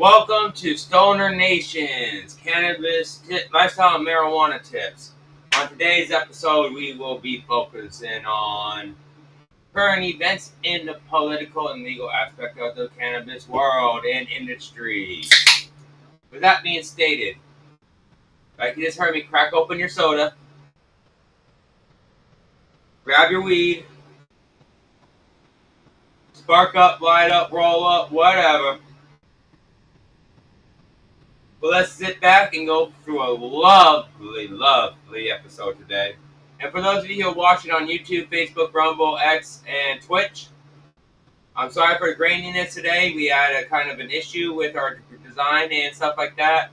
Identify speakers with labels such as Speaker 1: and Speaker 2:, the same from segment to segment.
Speaker 1: Welcome to Stoner Nation's Cannabis Lifestyle and Marijuana Tips. On today's episode, we will be focusing on current events in the political and legal aspect of the cannabis world and industry. With that being stated, like you just heard me, crack open your soda, grab your weed, spark up, light up, roll up, whatever. But let's sit back and go through a lovely episode today. And for those of you who are watching on YouTube, Facebook, Rumble, X, and Twitch, I'm sorry for the graininess today. We had a kind of an issue with our design and stuff like that,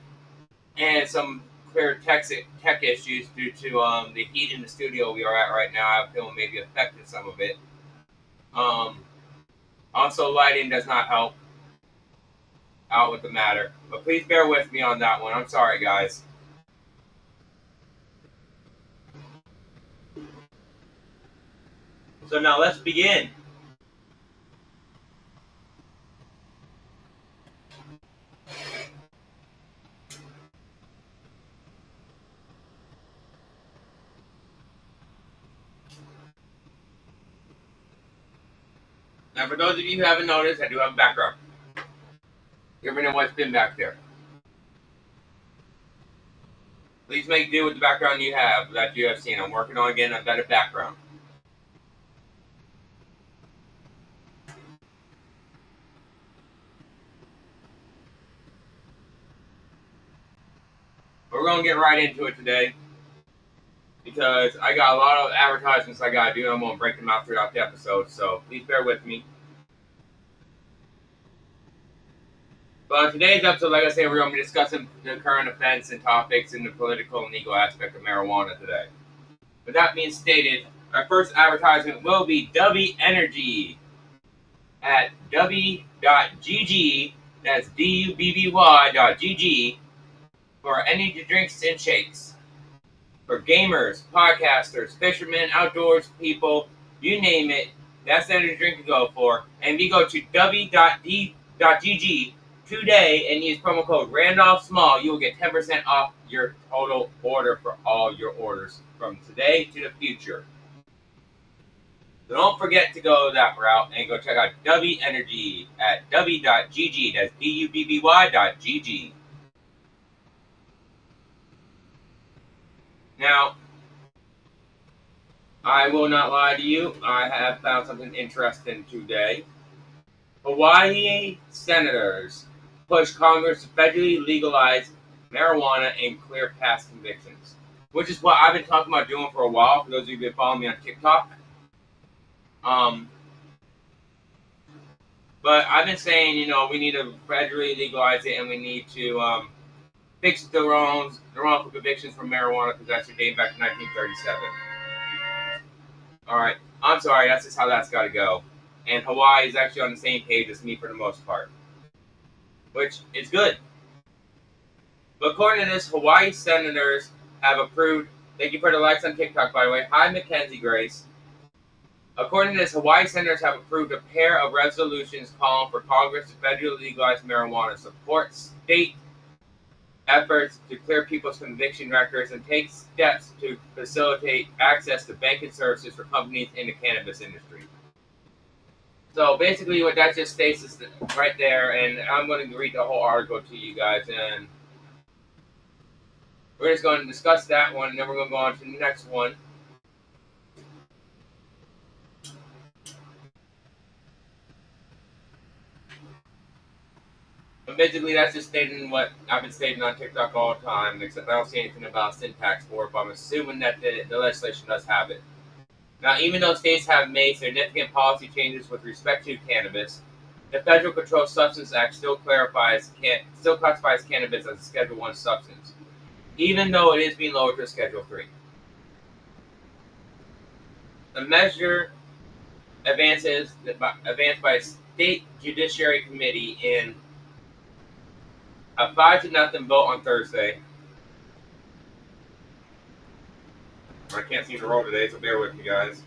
Speaker 1: and some clear tech issues due to the heat in the studio we are at right now. I feel maybe affected some of it. Also, lighting does not help out with the matter. But please bear with me on that one. I'm sorry, guys. So now let's begin. Now, for those of you who haven't noticed, I do have a background. You ever know what's been back there? Please make do with the background you have that you have seen. I'm working on getting a better background. We're going to get right into it today because I got a lot of advertisements I got to do. I'm going to break them out throughout the episode, so please bear with me. But on today's episode, like I said, we're going to be discussing the current events and topics in the political and legal aspect of marijuana today. With that being stated, our first advertisement will be Dubby Energy at dubby.gg, that's dubby.gg, for energy drinks and shakes. For gamers, podcasters, fishermen, outdoors people, you name it, that's the energy drink to go for. And if you go to dubby.gg today and use promo code Randolph Small, you will get 10% off your total order for all your orders from today to the future. So don't forget to go that route and go check out Dubby Energy at dubby.gg. That's dubby.gg. Now, I will not lie to you. I have found something interesting today. Hawaii senators push Congress to federally legalize marijuana and clear past convictions, which is what I've been talking about doing for a while, for those of you who have been following me on TikTok. But I've been saying, we need to federally legalize it, and we need to fix the wrongful convictions for marijuana, because that should date back to 1937. All right, I'm sorry, that's just how that's got to go. And Hawaii is actually on the same page as me for the most part, which is good. But according to this, Hawaii senators have approved. Thank you for the likes on TikTok, by the way. Hi, Mackenzie Grace. According to this, Hawaii senators have approved a pair of resolutions calling for Congress to federally legalize marijuana, support state efforts to clear people's conviction records, and take steps to facilitate access to banking services for companies in the cannabis industry. So basically what that just states is right there, and I'm going to read the whole article to you guys, and we're just going to discuss that one, and then we're going to go on to the next one. But basically, that's just stating what I've been stating on TikTok all the time, except I don't see anything about syntax for it, but I'm assuming that the legislation does have it. Now, even though states have made significant policy changes with respect to cannabis, the Federal Controlled Substances Act still classifies cannabis as a Schedule 1 substance, even though it is being lowered to Schedule 3. The measure advanced by a state judiciary committee in a 5-0 vote on Thursday. I can't seem to roll today, so bear with me, guys.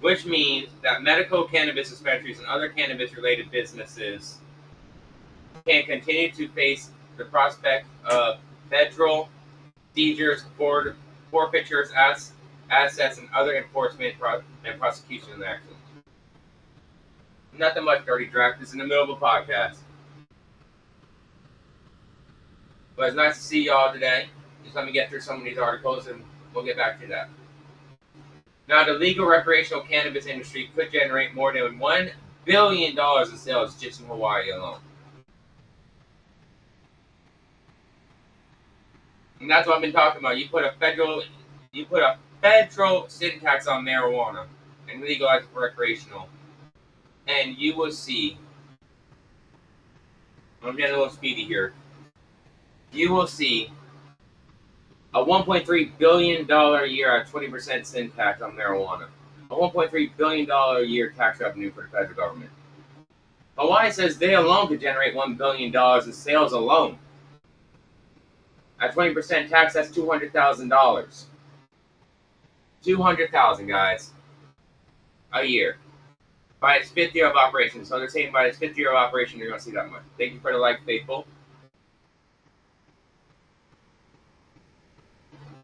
Speaker 1: which means that medical cannabis dispensaries and other cannabis-related businesses can continue to face the prospect of federal seizures, forfeitures, assets, and other enforcement and prosecution actions. Nothing much, Dirty Draft. This is in the middle of a podcast. But it's nice to see y'all today. Just let me get through some of these articles and we'll get back to that. Now, the legal recreational cannabis industry could generate more than $1 billion in sales just in Hawaii alone. And that's what I've been talking about. You put a federal sin tax on marijuana and legalize it for recreational, and you will see. I'm getting a little speedy here. You will see a $1.3 billion a year at 20% sin tax on marijuana. A $1.3 billion a year tax revenue for the federal government. Hawaii says they alone could generate $1 billion in sales alone. At 20% tax, that's $200,000. $200,000, guys, a year. By its 5th year of operation. So they're saying by its 5th year of operation, you're going to see that much. Thank you for the like, faithful.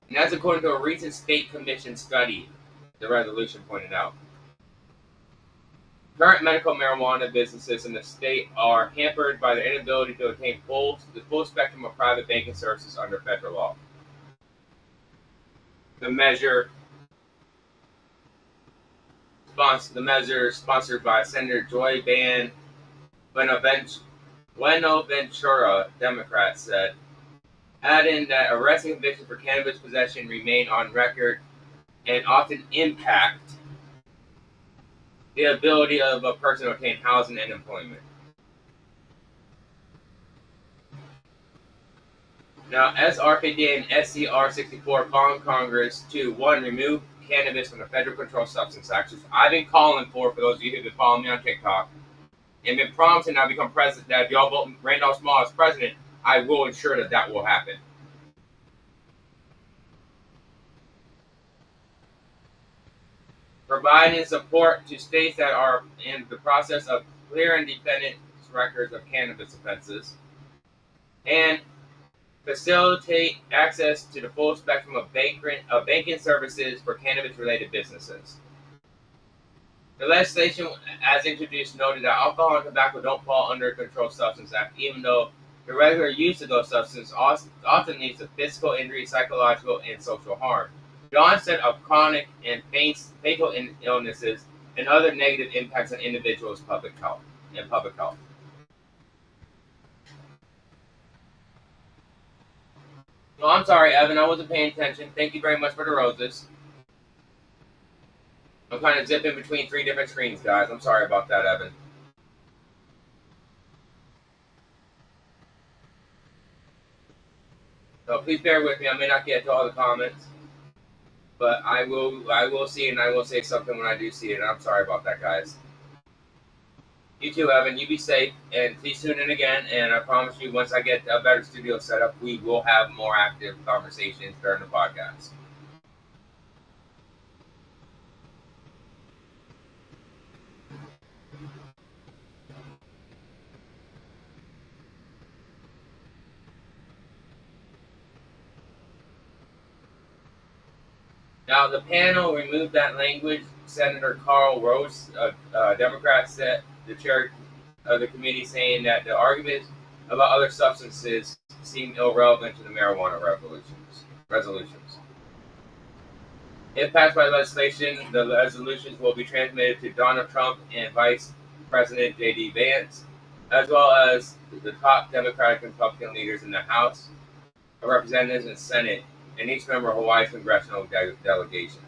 Speaker 1: And that's according to a recent state commission study, the resolution pointed out. Current medical marijuana businesses in the state are hampered by the inability to obtain the full spectrum of private banking services under federal law. The measure sponsored by Senator Joy Buenaventura, Democrat, said, adding that arrest and convictions for cannabis possession remain on record and often impact the ability of a person to obtain housing and employment. Now, SR 58 and SCR 64 calling Congress to, 1, remove cannabis from the Federal Controlled Substance Act, which I've been calling for those of you who've been following me on TikTok, and been promising I become president, that if y'all vote Randolph Small as president, I will ensure that will happen. Providing support to states that are in the process of clearing defendants' records of cannabis offenses, and facilitate access to the full spectrum of banking services for cannabis-related businesses. The legislation, as introduced, noted that alcohol and tobacco don't fall under the Controlled Substance Act, even though the regular use of those substances often leads to physical injury, psychological, and social harm, the onset of chronic and fatal illnesses, and other negative impacts on individuals' public health. No, I'm sorry, Evan. I wasn't paying attention. Thank you very much for the roses. I'm kind of zipping between 3 different screens, guys. I'm sorry about that, Evan. So please bear with me. I may not get to all the comments, but I will see it, and I will say something when I do see it. And I'm sorry about that, guys. You too, Evan. You be safe, and please tune in again. And I promise you, once I get a better studio set up, we will have more active conversations during the podcast. Now, the panel removed that language. Senator Carl Rose, a Democrat, said, the chair of the committee, saying that the arguments about other substances seem irrelevant to the marijuana resolutions. If passed by legislation, the resolutions will be transmitted to Donald Trump and Vice President J.D. Vance, as well as the top Democratic and Republican leaders in the House of Representatives and Senate, and each member of Hawaii's congressional delegation.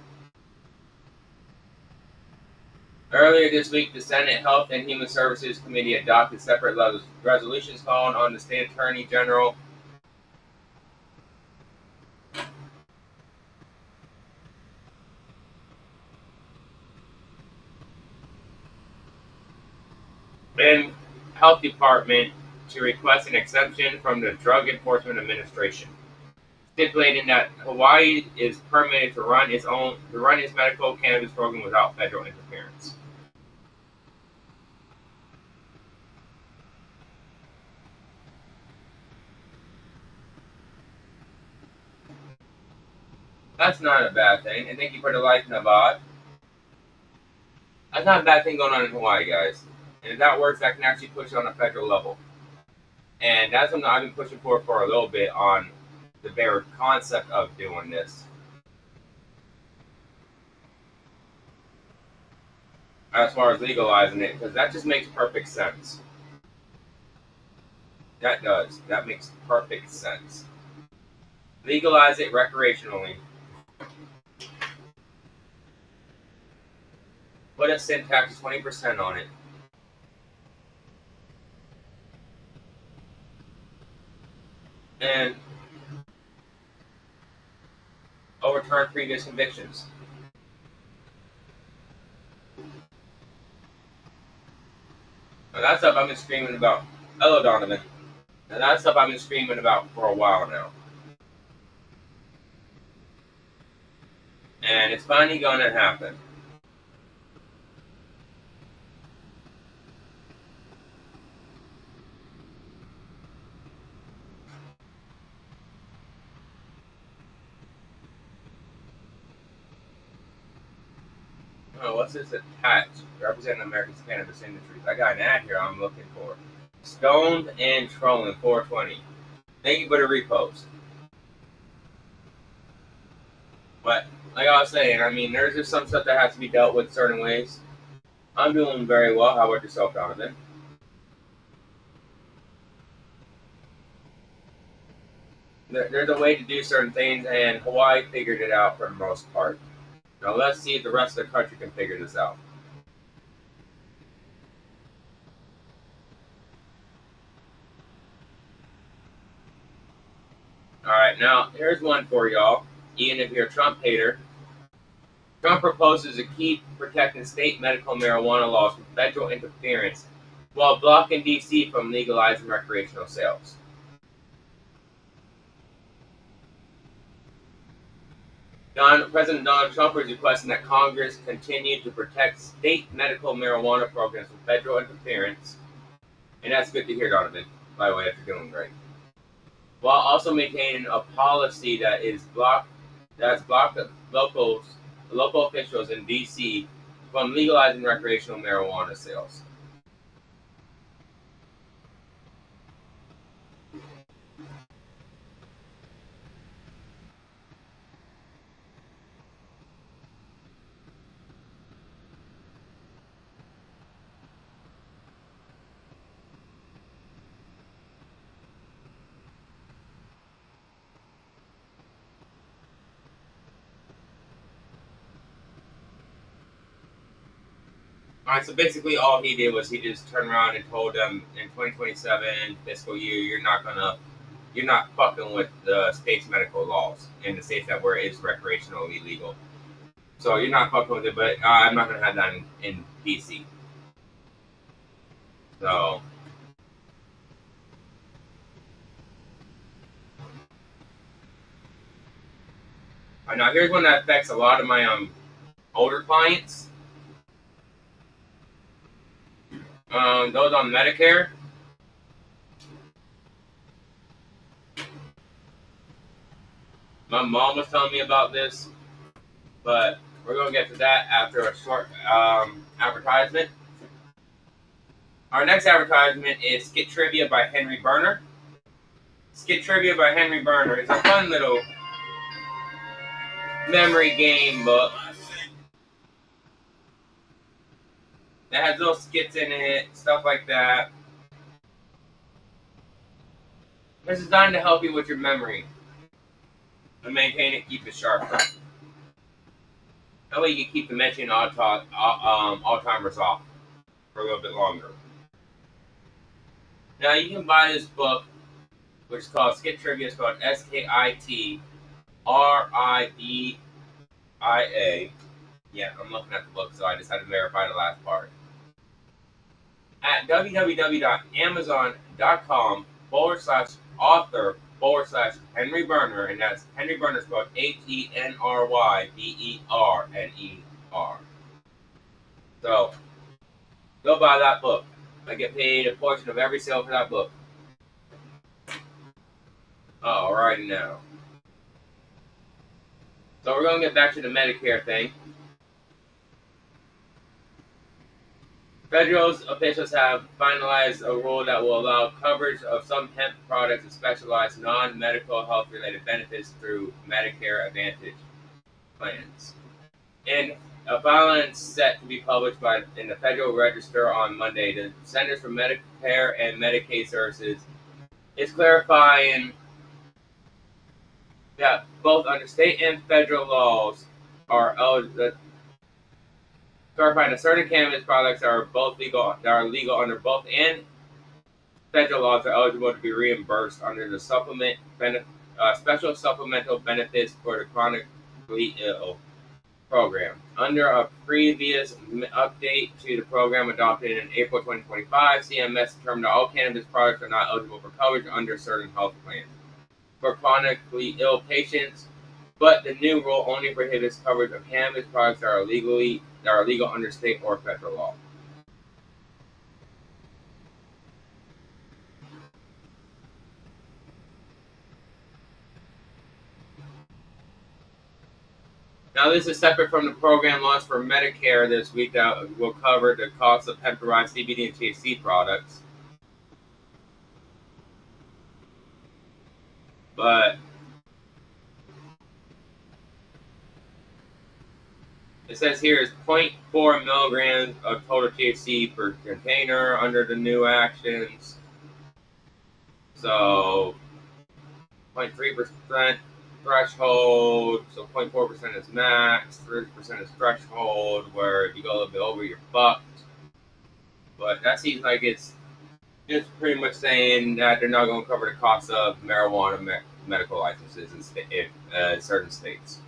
Speaker 1: Earlier this week, the Senate Health and Human Services Committee adopted separate resolutions calling on the state attorney general and Health Department to request an exemption from the Drug Enforcement Administration. stipulating that Hawaii is permitted to run its medical cannabis program without federal interference. That's not a bad thing. And thank you for the like, Navad. That's not a bad thing going on in Hawaii, guys. And if that works, that can actually push it on a federal level. And that's something I've been pushing for a little bit on the bare concept of doing this. As far as legalizing it, because that just makes perfect sense. That does. That makes perfect sense. Legalize it recreationally. Put a sin tax of 20% on it. And overturn previous convictions. Now that's stuff I've been screaming about. Hello, Donovan. And that's stuff I've been screaming about for a while now. And it's finally going to happen. Oh, what's this attached? Representing American cannabis industries. I got an ad here I'm looking for. Stoned and Trolling 420. Thank you for the repost. But like I was saying, I mean, there's just some stuff that has to be dealt with certain ways. I'm doing very well. How about yourself, Donovan? There's a way to do certain things, and Hawaii figured it out for the most part. Now let's see if the rest of the country can figure this out. Alright, now here's one for y'all. Even if you're a Trump hater, Trump proposes to keep protecting state medical marijuana laws from federal interference while blocking D.C. from legalizing recreational sales. President Donald Trump is requesting that Congress continue to protect state medical marijuana programs from federal interference, and that's good to hear, Donovan, by the way, if you're doing great, while also maintaining a policy that's blocked local officials in D.C. from legalizing recreational marijuana sales. All right, so basically all he did was he just turned around and told them in 2027 fiscal year, you're not fucking with the state's medical laws in the states that where it's recreationally legal. So you're not fucking with it, but I'm not gonna have that in DC. So now here's one that affects a lot of my older clients. Those on Medicare. My mom was telling me about this, but we're gonna get to that after a short advertisement. Our next advertisement is Skit Trivia by Henry Berner. Skit Trivia by Henry Berner is a fun little memory game book that has little skits in it, stuff like that. It's designed to help you with your memory and maintain it, keep it sharp. That way you can keep the mention Alzheimer's off for a little bit longer. Now you can buy this book, which is called Skit Trivia. It's called SKITRIDIA. Yeah, I'm looking at the book, so I just had to verify the last part. At www.amazon.com/author/skit /Henry Berner, and that's Henry Berner spelled HenryBerner. So go buy that book. I get paid a portion of every sale for that book. Alrighty now. So we're going to get back to the Medicare thing. Federal officials have finalized a rule that will allow coverage of some hemp products and specialized non-medical health-related benefits through Medicare Advantage plans. In a filing set to be published in the Federal Register on Monday, the Centers for Medicare and Medicaid Services is clarifying that both under state and federal laws are clarifying that certain cannabis products that are legal under both and federal laws are eligible to be reimbursed under the special supplemental benefits for the chronically ill program. Under a previous update to the program adopted in April 2025, CMS determined that all cannabis products are not eligible for coverage under certain health plans for chronically ill patients, but the new rule only prohibits coverage of cannabis products that are legal under state or federal law. Now, this is separate from the program launched for Medicare this week that will cover the cost of hemp-derived CBD and THC products. But it says here is 0.4 milligrams of total THC per container under the new actions. So 0.3% threshold, so 0.4% is max, 30% is threshold, where if you go a little bit over, you're fucked. But that seems like it's just pretty much saying that they're not going to cover the cost of marijuana medical licenses in certain states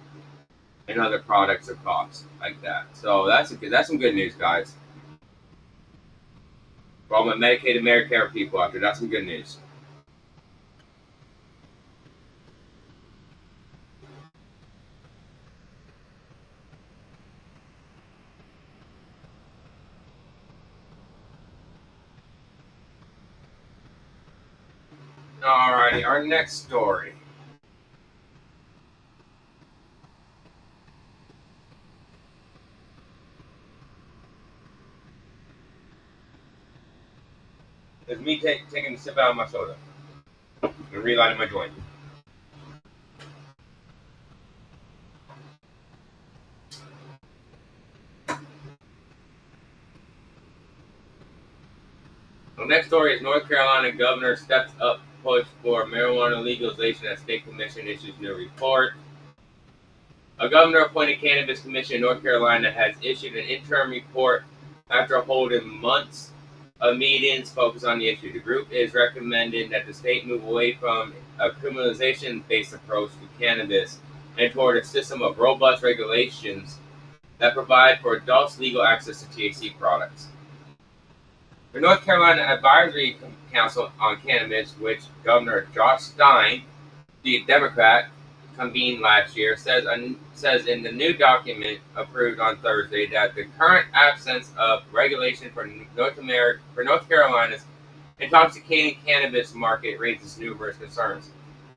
Speaker 1: and other products or costs like that. So that's some good news, guys. For all my Medicaid and Medicare people out there, that's some good news. Alrighty, our next story. Is me taking a sip out of my soda and relighting my joint. The next story is North Carolina governor steps up push for marijuana legalization as state commission issues new report. A governor-appointed cannabis commission in North Carolina has issued an interim report after holding months of meetings focused on the issue. The group is recommending that the state move away from a criminalization-based approach to cannabis and toward a system of robust regulations that provide for adults legal access to THC products. The North Carolina Advisory Council on Cannabis, which Governor Josh Stein, the Democrat, convened last year, says in the new document approved on Thursday that the current absence of regulation for North Carolina's intoxicating cannabis market raises numerous concerns,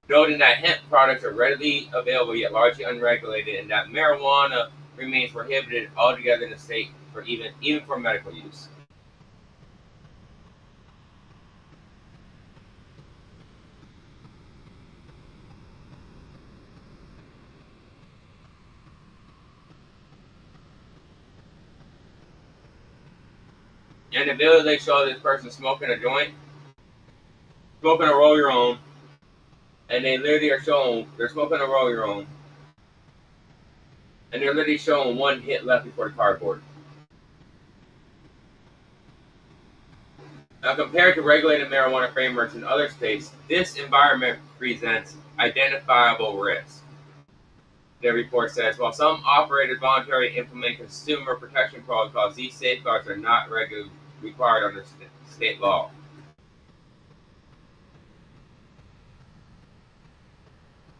Speaker 1: noting that hemp products are readily available yet largely unregulated, and that marijuana remains prohibited altogether in the state for even for medical use. In the video, they show this person smoking a joint, smoking a roll your own, and they literally are showing they're smoking a roll your own, and they're literally showing one hit left before the cardboard. Now, compared to regulated marijuana frameworks in other states, this environment presents identifiable risks. The report says, while some operators voluntarily implement consumer protection protocols, these safeguards are not required under state law.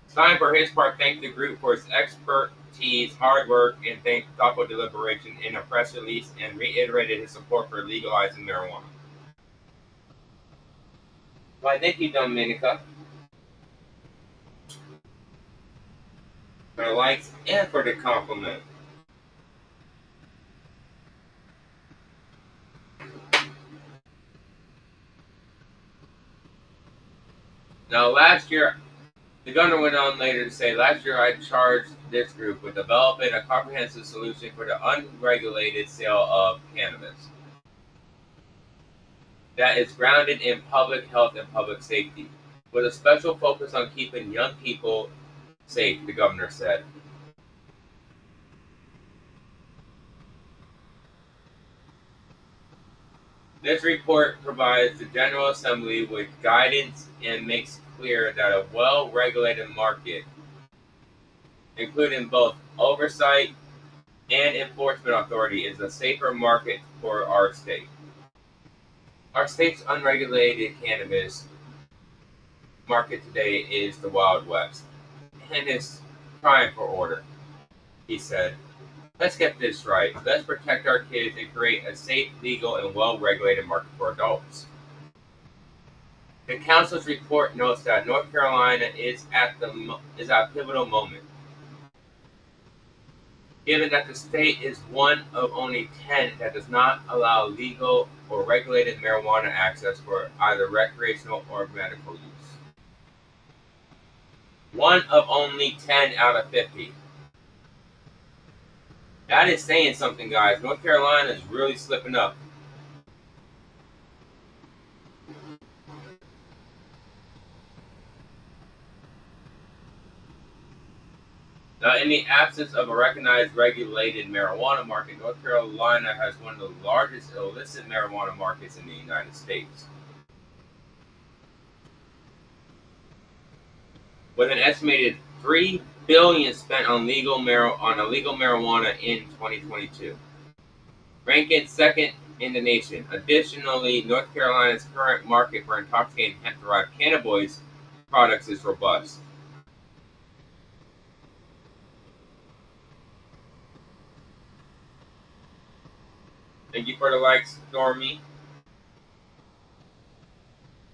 Speaker 1: Stein, for his part, thanked the group for its expertise, hard work, and thanked thoughtful deliberation in a press release and reiterated his support for legalizing marijuana. Why, thank you, Dominica, for the likes and for the compliment. Now, last year, the governor went on later to say, last year I charged this group with developing a comprehensive solution for the unregulated sale of cannabis that is grounded in public health and public safety, with a special focus on keeping young people safe, the governor said. This report provides the General Assembly with guidance and makes clear that a well-regulated market, including both oversight and enforcement authority, is a safer market for our state. Our state's unregulated cannabis market today is the Wild West, and it's crying for order, he said. Let's get this right. Let's protect our kids and create a safe, legal, and well-regulated market for adults. The council's report notes that North Carolina is at a pivotal moment, given that the state is one of only 10 that does not allow legal or regulated marijuana access for either recreational or medical use. One of only 10 out of 50. That is saying something, guys. North Carolina is really slipping up. Now, in the absence of a recognized regulated marijuana market, North Carolina has one of the largest illicit marijuana markets in the United States, with an estimated $3 billion spent on illegal marijuana in 2022, ranking second in the nation. Additionally, North Carolina's current market for intoxicating hemp-derived cannabinoids products is robust. Thank you for the likes, Stormy,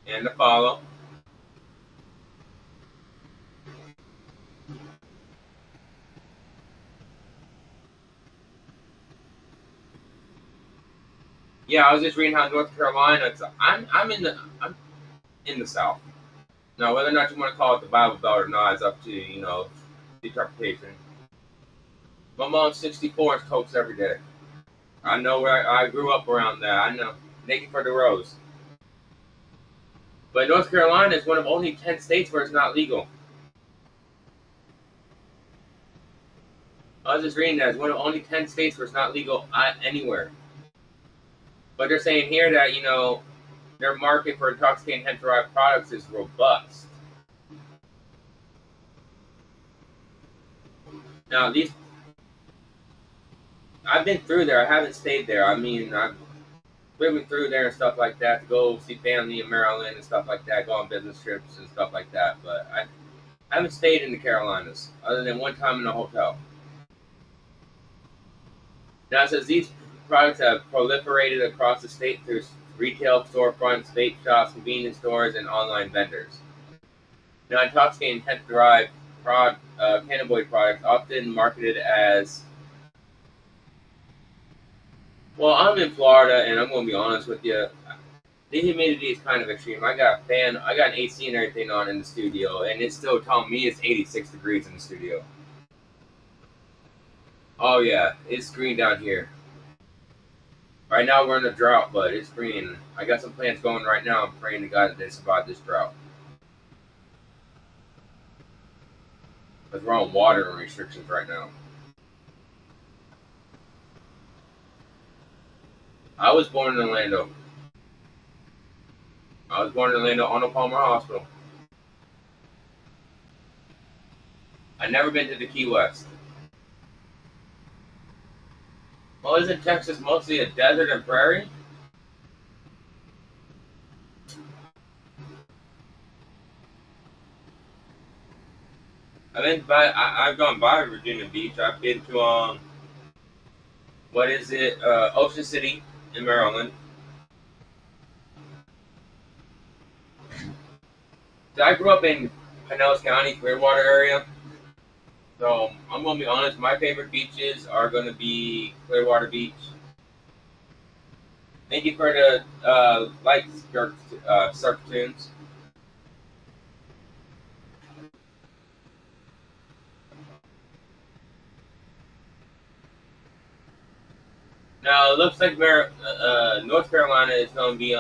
Speaker 1: and the follow. Yeah, I was just reading how North Carolina. I'm in the South. Now, whether or not you want to call it the Bible Belt or not is up to the interpretation. My mom's 64 and smokes every day. I know where I grew up around that. I know. Thank you for the rose. But North Carolina is one of only 10 states where it's not legal. I was just reading that it's one of only 10 states where it's not legal anywhere. But they're saying here that, their market for intoxicating hemp-derived products is robust. Now, I've been through there. I haven't stayed there. I mean, I've driven through there and stuff like that to go see family in Maryland and stuff like that, go on business trips and stuff like that. But I haven't stayed in the Carolinas other than one time in a hotel. Now, it says these products have proliferated across the state through retail storefronts, vape shops, convenience stores, and online vendors. Now, intoxicating hemp-derived cannabinoid products, often marketed as... Well, I'm in Florida, and I'm going to be honest with you. The humidity is kind of extreme. I got an AC and everything on in the studio, and it's still telling me it's 86 degrees in the studio. Oh yeah, it's green down here. Right now we're in a drought, but it's green. I got some plants going right now. I'm praying to God that they survive this drought. Because we're on water restrictions right now. I was born in Orlando. Arnold Palmer Hospital. I've never been to the Key West. Well, isn't Texas mostly a desert and prairie? I've gone by Virginia Beach. I've been to what is it? Ocean City in Maryland. So I grew up in Pinellas County, Clearwater area. So I'm gonna be honest. My favorite beaches are gonna be Clearwater Beach. Thank you for the like surf tunes. Now it looks like North Carolina is gonna be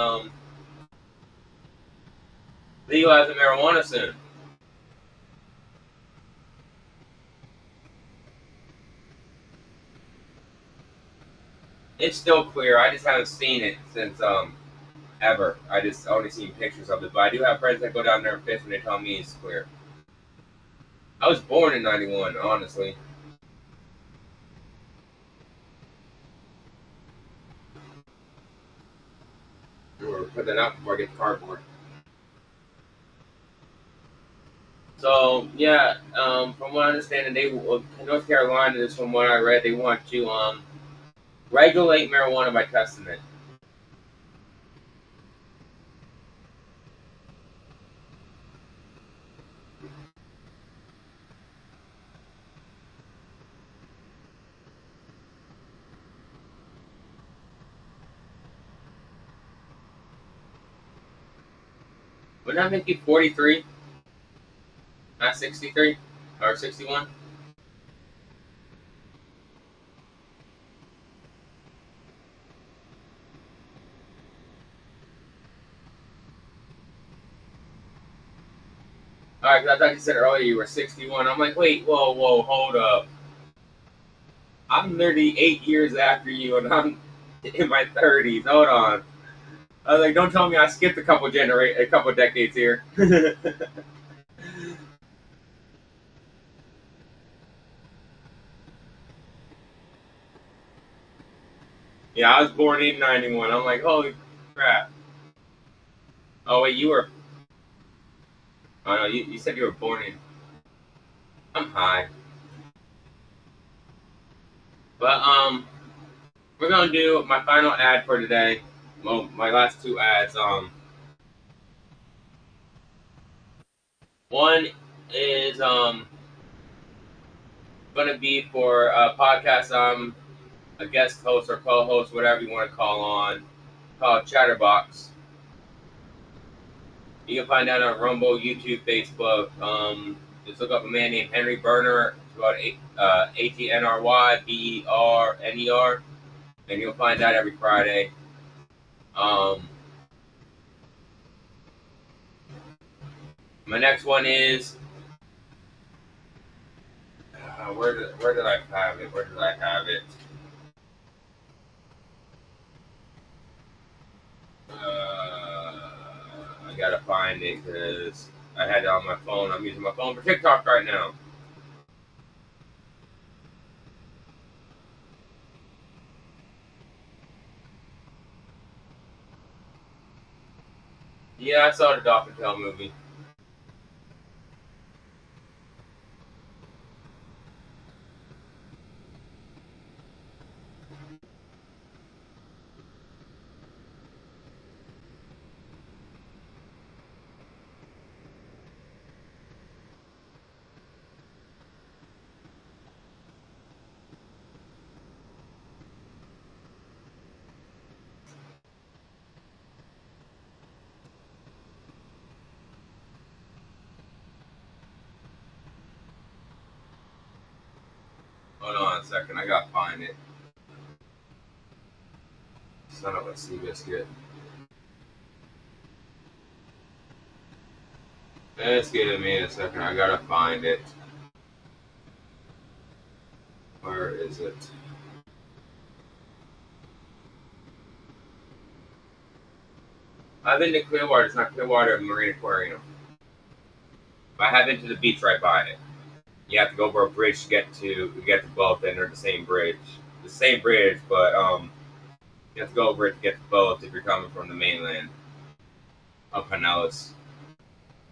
Speaker 1: legalizing marijuana soon. It's still clear. I just haven't seen it since ever. I just only seen pictures of it. But I do have friends that go down there and fish, and they tell me it's clear. I was born in '91, honestly. Or put that out before I get the cardboard. So yeah, from what I understand, North Carolina is from what I read. They want to regulate marijuana by testing it. Would that make you 43, not 63 or 61? All right, 'cause I thought you said earlier you were 61. I'm like, wait, whoa, hold up. I'm literally 8 years after you, and I'm in my 30s. Hold on. I was like, don't tell me I skipped a couple decades here. Yeah, I was born in '91. I'm like, holy crap. Oh wait, you were. Oh no, you said you were born in. I'm high, but we're gonna do my final ad for today. Well, my last two ads. One is gonna be for a podcast a guest host or co-host, whatever you want to call on, called Chatterbox. You can find that on Rumble, YouTube, Facebook. Just look up a man named Henry Berner. It's about HenryBerner, and you'll find that every Friday. Um, my next one is where did I have it? Where did I have it? I gotta find it because I had it on my phone. I'm using my phone for TikTok right now. Yeah, I saw the Dolphin Tale movie. Hold on a second, I gotta find it. Son of a sea biscuit. It's giving me a second. I gotta find it. Where is it? I've been to Clearwater. It's not Clearwater Marine Aquarium. I have been to the beach right by it. You have to go over a bridge to get to both, and they're the same bridge. The same bridge, but you have to go over it to get to both if you're coming from the mainland of Pinellas.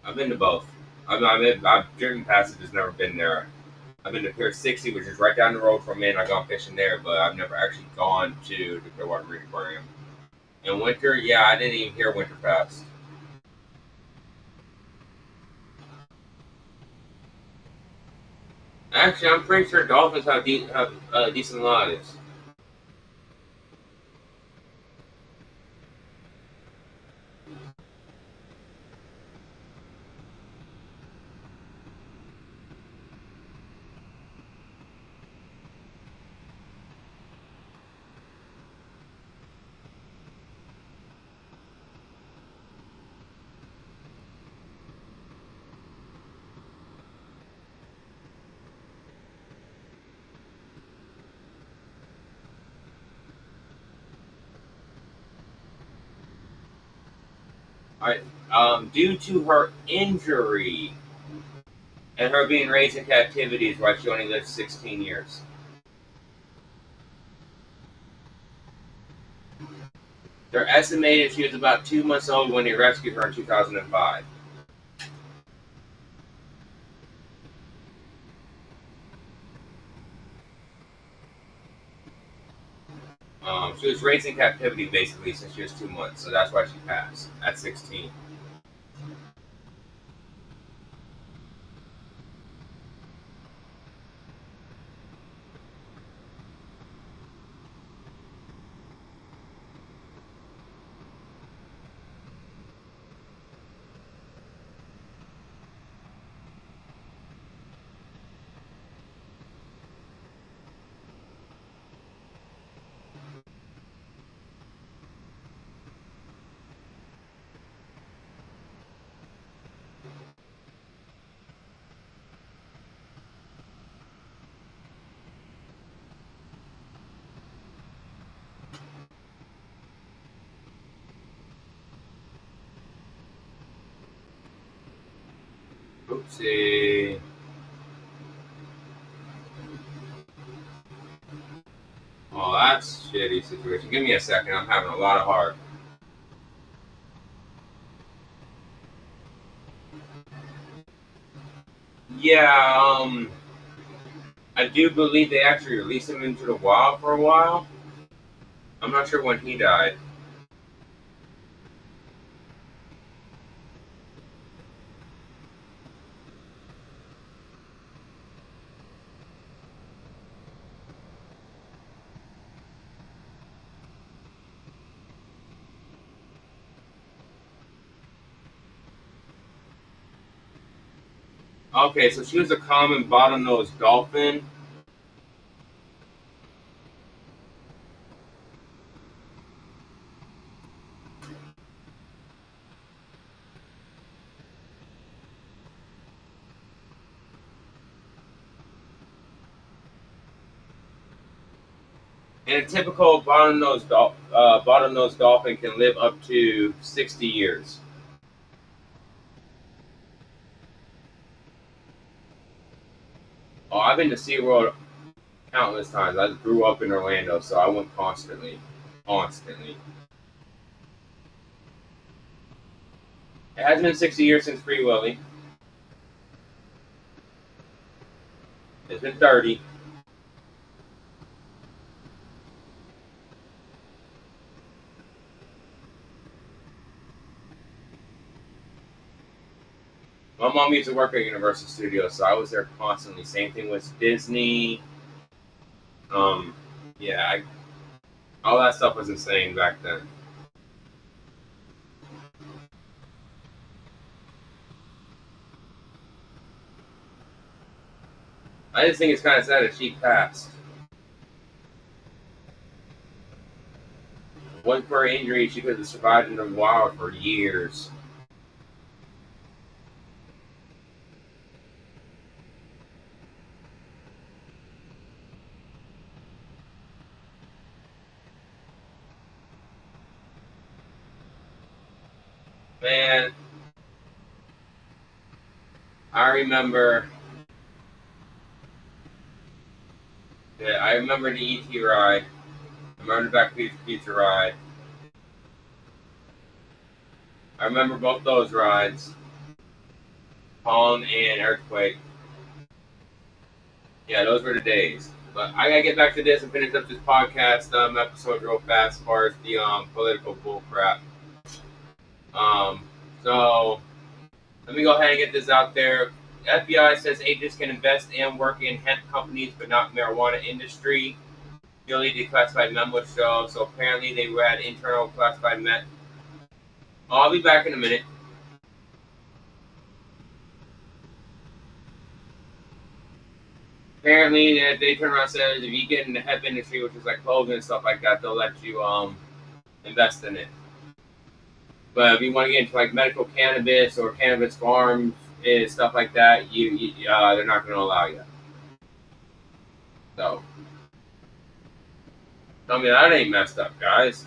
Speaker 1: I've been to both. I've driven past it, just never been there. I've been to Pier 60, which is right down the road from me, and I've gone fishing there, but I've never actually gone to the Clearwater Marine Aquarium. In winter, yeah, I didn't even hear Winterfest. Actually, I'm pretty sure dolphins have decent lives. I, due to her injury and her being raised in captivity is why she only lived 16 years. They're estimated she was about 2 months old when they rescued her in 2005. She was raised in captivity basically since she was 2 months, so that's why she passed at 16. Oopsie. Oh, that's a shitty situation. Give me a second. I'm having a lot of heart. Yeah, I do believe they actually released him into the wild for a while. I'm not sure when he died. Okay, so she was a common bottlenose dolphin. And a typical bottlenose dolphin can live up to 60 years. Oh, I've been to SeaWorld countless times. I grew up in Orlando, so I went constantly. Constantly. It has been 60 years since Free Willy. It's been 30. My mom used to work at Universal Studios, so I was there constantly. Same thing with Disney. Um, yeah, all that stuff was insane back then. I just think it's kind of sad that she passed. One for her injury, she could have survived in the wild for years. Man, I remember I remember the ET ride. I remember the Back to the Future ride. I remember both those rides. Palm and earthquake. Yeah, those were the days. But I gotta get back to this and finish up this podcast episode real fast as far as the political bull crap. Um, so let me go ahead and get this out there. FBI says agents can invest and work in hemp companies, but not marijuana industry. Newly declassified memo show. So apparently they had internal classified met. I'll be back in a minute. Apparently they turn around and said if you get in the hemp industry, which is like clothing and stuff like that, they'll let you invest in it. But if you want to get into like medical cannabis or cannabis farms and stuff like that, they're not going to allow you. So, tell me that ain't messed up, guys.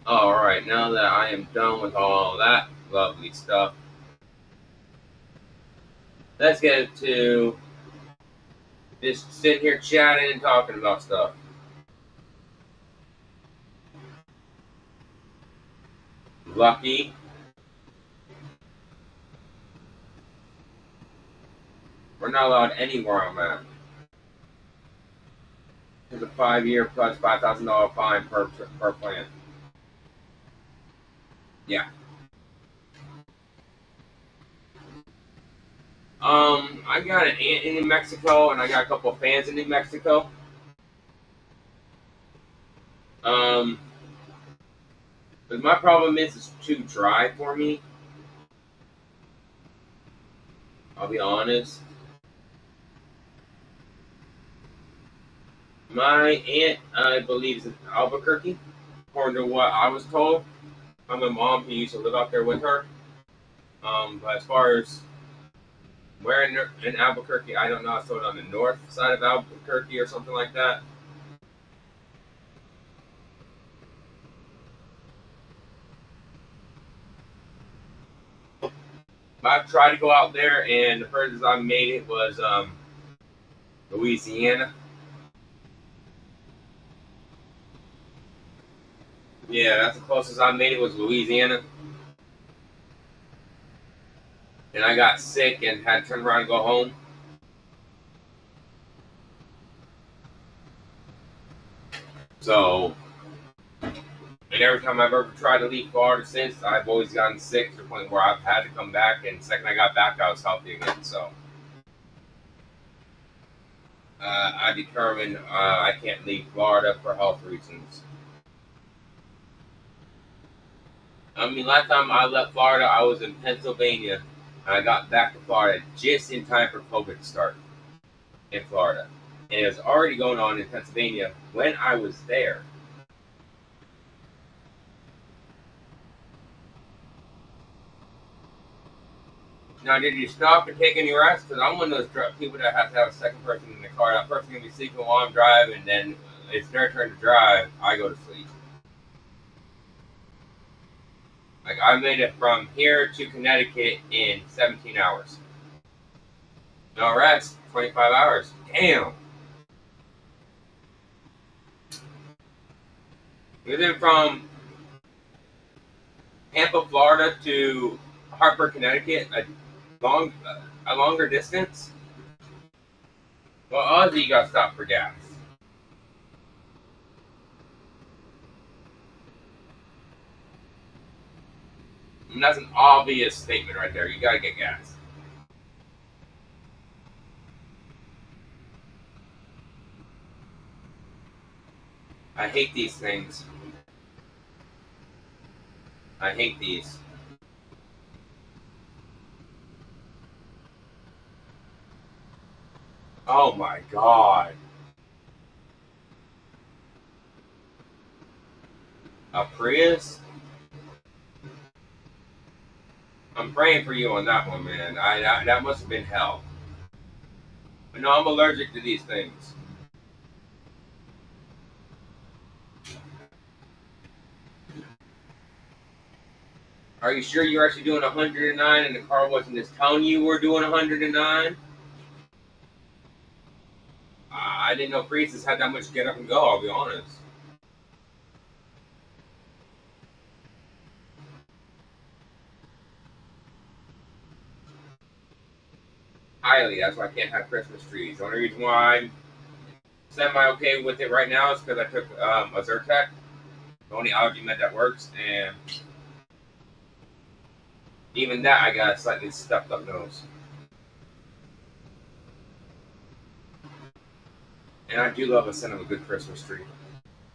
Speaker 1: Alright, now that I am done with all that lovely stuff, let's get to just sitting here chatting and talking about stuff. Lucky. We're not allowed anywhere I'm at. There's a 5-year plus $5,000 fine per plant. Yeah. I got an aunt in New Mexico, and I got a couple of fans in New Mexico. But my problem is it's too dry for me. I'll be honest. My aunt, I believe, is in Albuquerque, according to what I was told. I'm a mom who used to live out there with her. But as far as where in Albuquerque, I don't know. I saw it on the north side of Albuquerque or something like that. I've tried to go out there, and the furthest I made it was Louisiana. Yeah, that's the closest I made it was Louisiana. And I got sick and had to turn around and go home. So, and every time I've ever tried to leave Florida since, I've always gotten sick to the point where I've had to come back. And the second I got back, I was healthy again. So, I determined I can't leave Florida for health reasons. I mean, last time I left Florida, I was in Pennsylvania. And I got back to Florida just in time for COVID to start in Florida. And it was already going on in Pennsylvania when I was there. Now, did you stop and take any rest? Because I'm one of those people that have to have a second person in the car. That person can be sleeping while I'm driving, and then it's their turn to drive. I go to sleep. Like, I made it from here to Connecticut in 17 hours. No rest, 25 hours. Damn. We did from Tampa, Florida to Hartford, Connecticut, a longer distance. Well, Ozzy, you got to stop for gas. I mean, that's an obvious statement right there. You got to get gas. I hate these things. I hate these. Oh my god. A Prius? I'm praying for you on that one, man. That must have been hell. But no, I'm allergic to these things. Are you sure you're actually doing 109 and the car wasn't just telling you we're doing 109? I didn't know Priuses had that much get up and go, I'll be honest. highly. That's why I can't have Christmas trees. The only reason why I'm semi okay with it right now is because I took a Zyrtec, the only allergy med that works, and even that I got a slightly stuffed up nose. And I do love a scent of a good Christmas tree.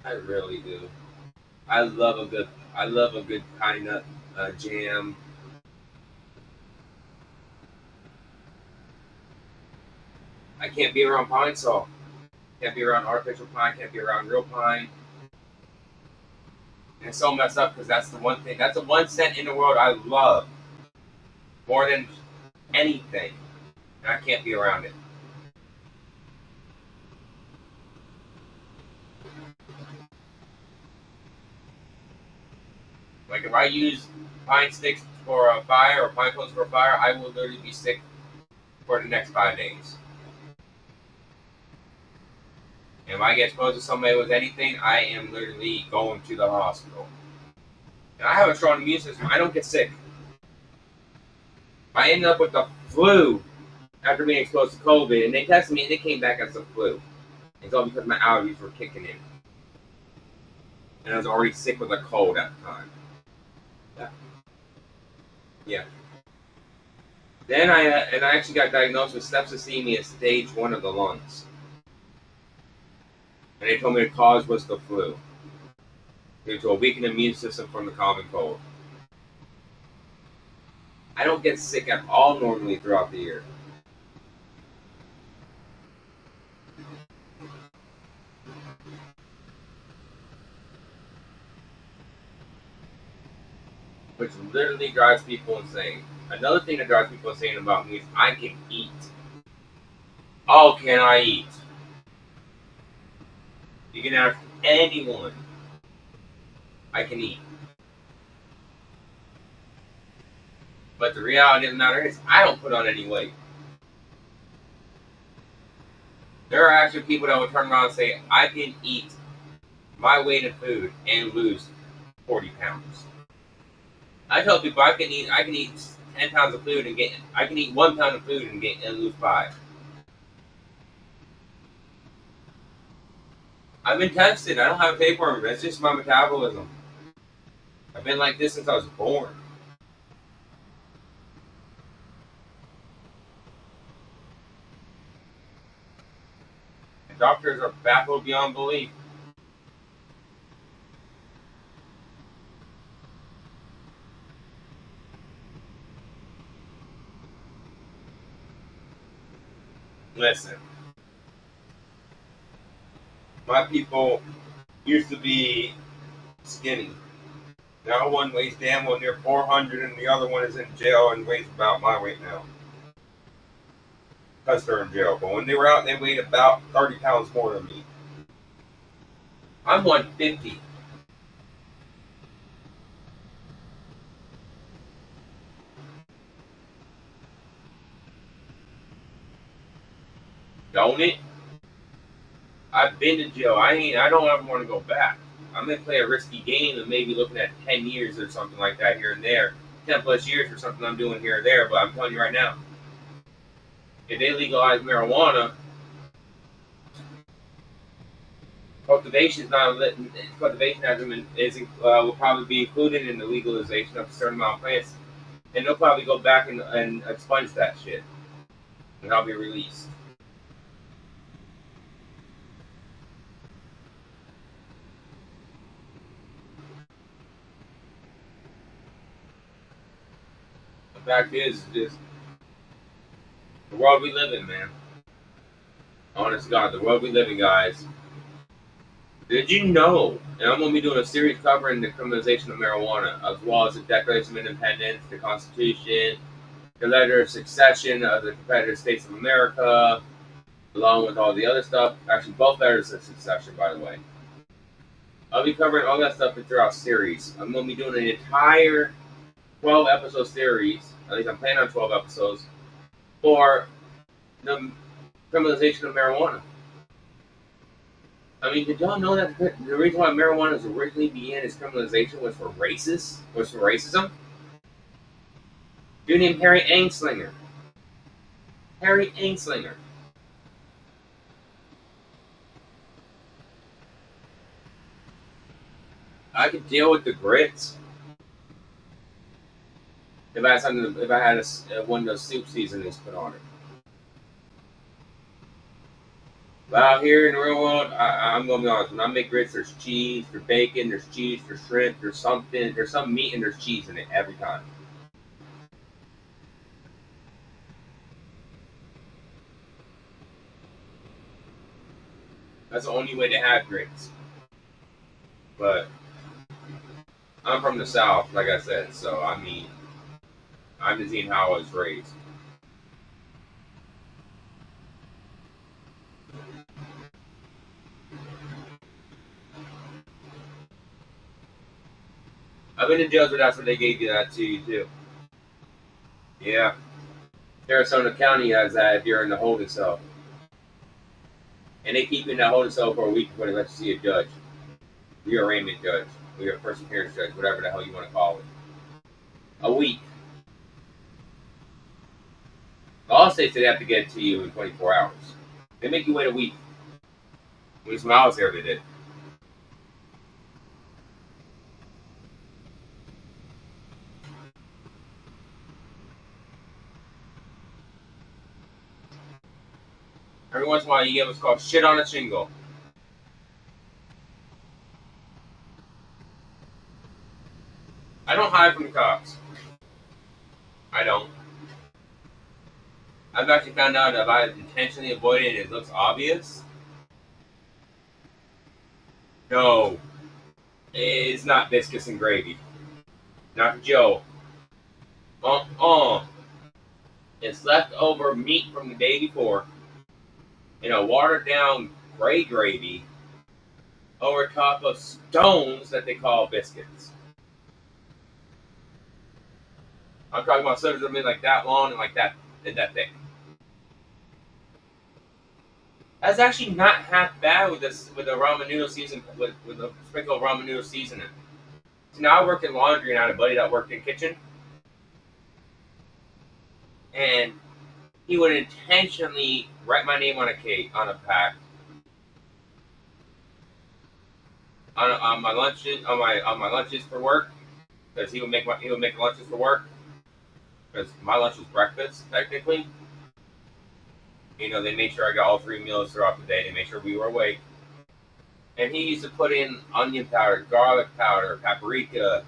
Speaker 1: I really do. I love a good pine nut jam. I can't be around pine saw. Can't be around artificial pine. Can't be around real pine. And it's so messed up because that's the one thing. That's the one scent in the world I love more than anything, and I can't be around it. Like if I use pine sticks for a fire or pine cones for a fire, I will literally be sick for the next 5 days. And if I get exposed to somebody with anything, I am literally going to the hospital. And I have a strong immune system. I don't get sick. I ended up with the flu after being exposed to COVID, and they tested me and it came back as the flu. It's all because my allergies were kicking in. And I was already sick with a cold at the time. Yeah. Then I actually got diagnosed with septicemia stage 1 of the lungs. And they told me the cause was the flu, due to a weakened immune system from the common cold. I don't get sick at all normally throughout the year. Which literally drives people insane. Another thing that drives people insane about me is I can eat. Oh, can I eat? You can ask anyone. I can eat. But the reality of the matter is, I don't put on any weight. There are actually people that will turn around and say, I can eat my weight of food and lose 40 pounds. I tell people I can eat 10 pounds of food and I can eat 1 pound of food and lose 5. I've been tested. I don't have tapeworm. It's just my metabolism. I've been like this since I was born. And doctors are baffled beyond belief. Listen, my people used to be skinny. Now one weighs damn well near 400 and the other one is in jail and weighs about my weight now. Because they're in jail. But when they were out, they weighed about 30 pounds more than me. I'm 150. Don't it? I've been to jail. I don't ever want to go back. I'm gonna play a risky game and maybe looking at 10 years or something like that here and there. 10 plus years for something I'm doing here or there, but I'm telling you right now, if they legalize marijuana, cultivation will probably be included in the legalization of a certain amount of plants, and they'll probably go back and expunge that shit, and I'll be released. The fact is, just the world we live in, man. Honest to God, the world we live in, guys. Did you know? And I'm going to be doing a series covering the criminalization of marijuana, as well as the Declaration of Independence, the Constitution, the letter of succession of the Confederate States of America, along with all the other stuff. Actually, both letters of succession, by the way. I'll be covering all that stuff throughout series. I'm going to be doing an entire 12-episode series. At least I'm planning on 12 episodes for the criminalization of marijuana. I mean, did y'all know that the reason why marijuana was originally began its criminalization was for racism? Dude named Harry Anslinger. Harry Anslinger. I could deal with the grits if I had something. If I had one of those soup seasonings put on it. But out here in the real world, I'm gonna be honest. When I make grits, there's cheese, there's bacon, there's cheese, there's shrimp, there's something, there's some meat, and there's cheese in it every time. That's the only way to have grits. But I'm from the South, like I said, so I mean, I'm just eating how I was raised. I've been in jails where that's what they gave you that to you too. Yeah. Sarasota County has that if you're in the holding cell. And they keep you in that holding cell for a week before they let you see a judge. Your arraignment judge. Or your first appearance judge, whatever the hell you want to call it. A week. All states they have to get it to you in 24 hours. They make you wait a week. At least when I was here, they did. Every once in a while, you get what's called shit on a shingle. I don't hide from the cops. I don't. I've actually found out that if I intentionally avoid it and it looks obvious, no, it's not biscuits and gravy. Not Joe. It's leftover meat from the day before in a watered down gray gravy over top of stones that they call biscuits. I'm talking about sliver of meat like that long and like that thick. That's actually not half bad with this with the ramen noodle season with the sprinkle of ramen noodle seasoning. So now I work in laundry and I had a buddy that worked in kitchen, and he would intentionally write my name on a cake on a pack on my lunches on my lunches for work because he would make lunches for work because my lunch was breakfast technically. You know, they made sure I got all 3 meals throughout the day. They made sure we were awake. And he used to put in onion powder, garlic powder, paprika,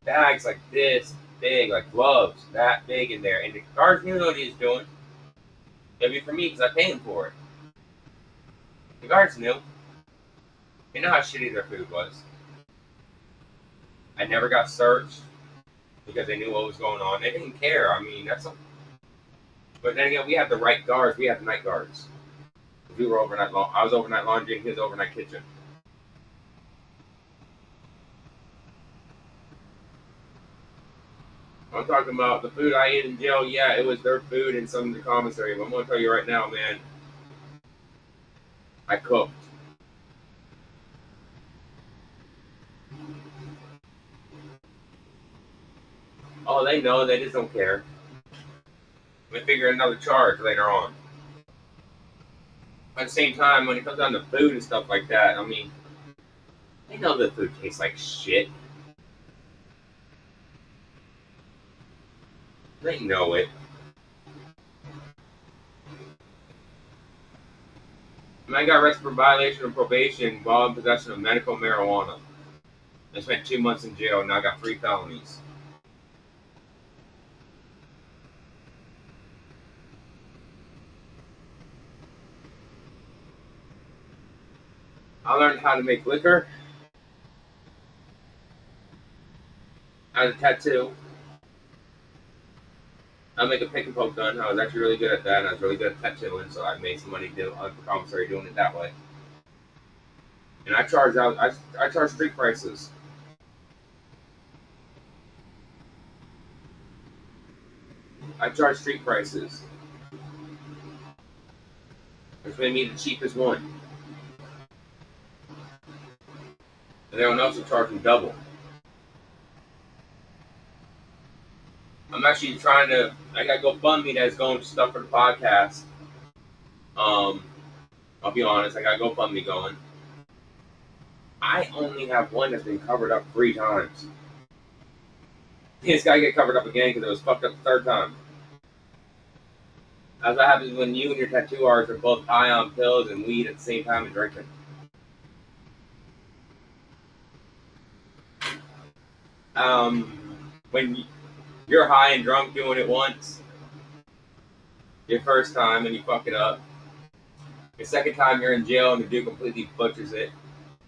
Speaker 1: bags like this big, like gloves, that big in there. And the guards knew what he was doing. It'd be for me because I pay him for it. The guards knew. They know how shitty their food was. I never got searched because they knew what was going on. They didn't care. I mean, that's something. But then again, we had the right guards. We had the night guards. We were overnight. I was overnight laundry, and he was overnight kitchen. I'm talking about the food I ate in jail. Yeah, it was their food and some of the commissary. But I'm gonna tell you right now, man. I cooked. Oh, they know. They just don't care. We figure another charge later on. At the same time, when it comes down to food and stuff like that, I mean, they know the food tastes like shit. They know it. And I got arrested for violation of probation while in possession of medical marijuana. I spent 2 months in jail and now I got 3 felonies. I learned how to make liquor. I had a tattoo. I make a pick and poke gun. I was actually really good at that, and I was really good at tattooing, so I made some money on the commissary doing it that way. And I charge street prices. I charge street prices. Which made me the cheapest one. And everyone else was charging double. I'm actually trying to. I got GoFundMe that's going to stuff for the podcast. I'll be honest. I got GoFundMe going. I only have one that's been covered up 3 times. It's got to get covered up again because it was fucked up the 3rd time. That's what happens when you and your tattoo artist are both high on pills and weed at the same time and drinking. When you're high and drunk doing it once, your first time, and you fuck it up. The 2nd time you're in jail and the dude completely butchers it.